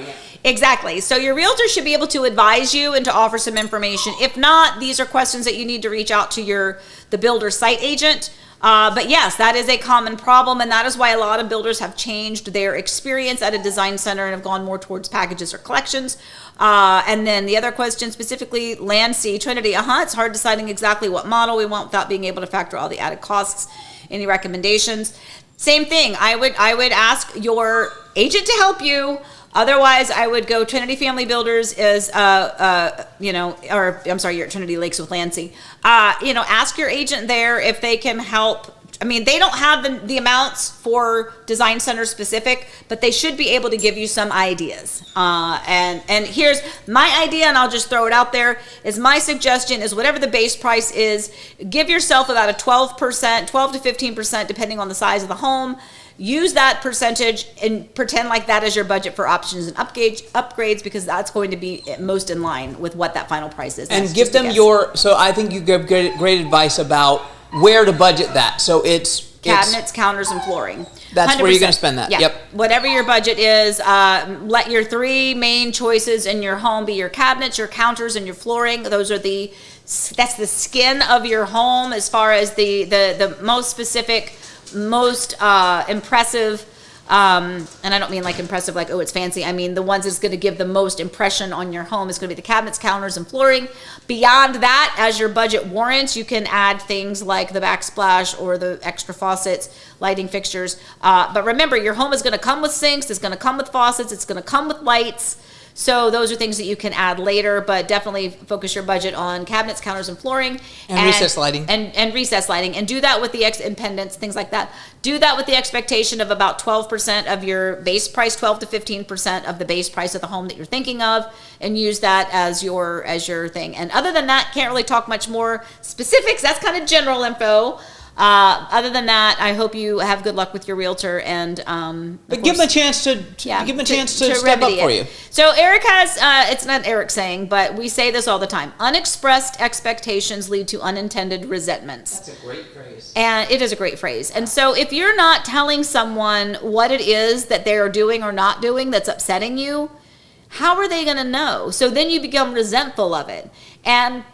Exactly. So your realtor should be able to advise you and to offer some information. If not, these are questions that you need to reach out to the builder site agent. But yes, that is a common problem, and that is why a lot of builders have changed their experience at a design center and have gone more towards packages or collections. And then the other question specifically, Land C, Trinity, it's hard deciding exactly what model we want without being able to factor all the added costs. Any recommendations? Same thing. I would ask your agent to help you. Otherwise, I would go Trinity Family Builders is, you're at Trinity Lakes with Lancy. Ask your agent there if they can help. I mean, they don't have the amounts for design center specific, but they should be able to give you some ideas. And here's my idea, and I'll just throw it out there, is my suggestion is whatever the base price is, give yourself about a 12% to 15%, depending on the size of the home. Use that percentage and pretend like that is your budget for options and upgrades, because that's going to be most in line with what that final price is. And give them so I think you give great advice about where to budget that. So it's cabinets, counters, and flooring. That's 100%. where you're going to spend that. Yeah. Yep. Whatever your budget is, let your three main choices in your home be your cabinets, your counters, and your flooring. That's the skin of your home as far as the most specific, most impressive, and I don't mean like impressive like, oh, it's fancy. I mean the ones that's going to give the most impression on your home is going to be the cabinets, counters, and flooring. Beyond that, as your budget warrants, you can add things like the backsplash or the extra faucets, lighting fixtures. But remember, your home is going to come with sinks, it's going to come with faucets, it's going to come with lights. So those are things that you can add later, but definitely focus your budget on cabinets, counters, and flooring. And recessed lighting. And recessed lighting. And do that with the and pendants, things like that. Do that with the expectation of about 12% of your base price, 12 to 15% of the base price of the home that you're thinking of, and use that as your thing. And other than that, can't really talk much more specifics. That's kind of general info. Other than that, I hope you have good luck with your realtor, and but give them a chance to step up for you. So Eric has it's not Eric saying, but we say this all the time: unexpressed expectations lead to unintended resentments. That's a great phrase. And it is a great phrase. And so if you're not telling someone what it is that they are doing or not doing that's upsetting you, how are they going to know? So then you become resentful of it. And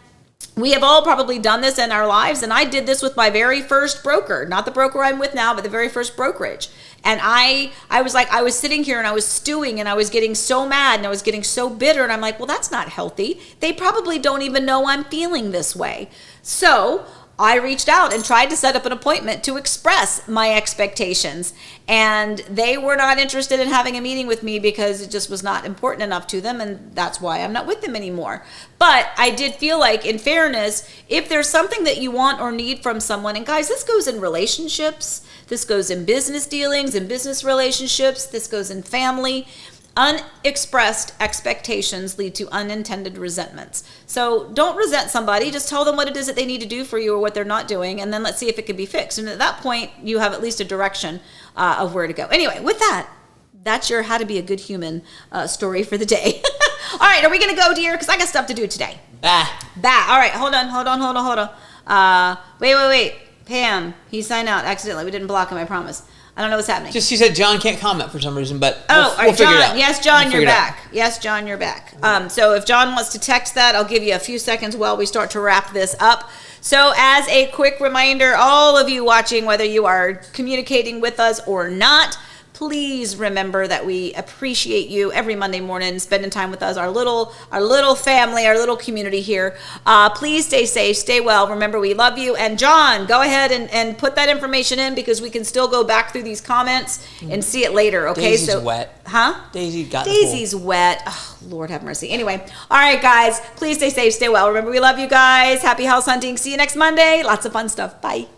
we have all probably done this in our lives, and I did this with my very first broker, not the broker I'm with now, but the very first brokerage. And I was sitting here and I was stewing, and I was getting so mad and I was getting so bitter, and I'm like, well, that's not healthy. They probably don't even know I'm feeling this way. So I reached out and tried to set up an appointment to express my expectations, and they were not interested in having a meeting with me because it just was not important enough to them, and that's why I'm not with them anymore. But I did feel like, in fairness, if there's something that you want or need from someone, and guys, this goes in relationships, this goes in business dealings and business relationships, this goes in family. Unexpressed expectations lead to unintended resentments. So don't resent somebody. Just tell them what it is that they need to do for you or what they're not doing, and then let's see if it can be fixed. And at that point, you have at least a direction of where to go. Anyway, with that, that's your how to be a good human story for the day. All right, are we going to go, dear? Because I got stuff to do today. All right, hold on. Wait. Pam, he signed out accidentally. We didn't block him, I promise. I don't know what's happening. She said John can't comment for some reason, but we'll figure it out. Yes, John, you're back. Yes, John, you're back. So if John wants to text that, I'll give you a few seconds while we start to wrap this up. So as a quick reminder, all of you watching, whether you are communicating with us or not, please remember that we appreciate you every Monday morning spending time with us, our little family, our little community here. Please stay safe, stay well. Remember, we love you. And John, go ahead and put that information in, because we can still go back through these comments and see it later. Okay, Daisy's wet. Huh? Daisy's wet. Oh, Lord have mercy. Anyway, all right, guys, please stay safe, stay well. Remember, we love you guys. Happy house hunting. See you next Monday. Lots of fun stuff. Bye.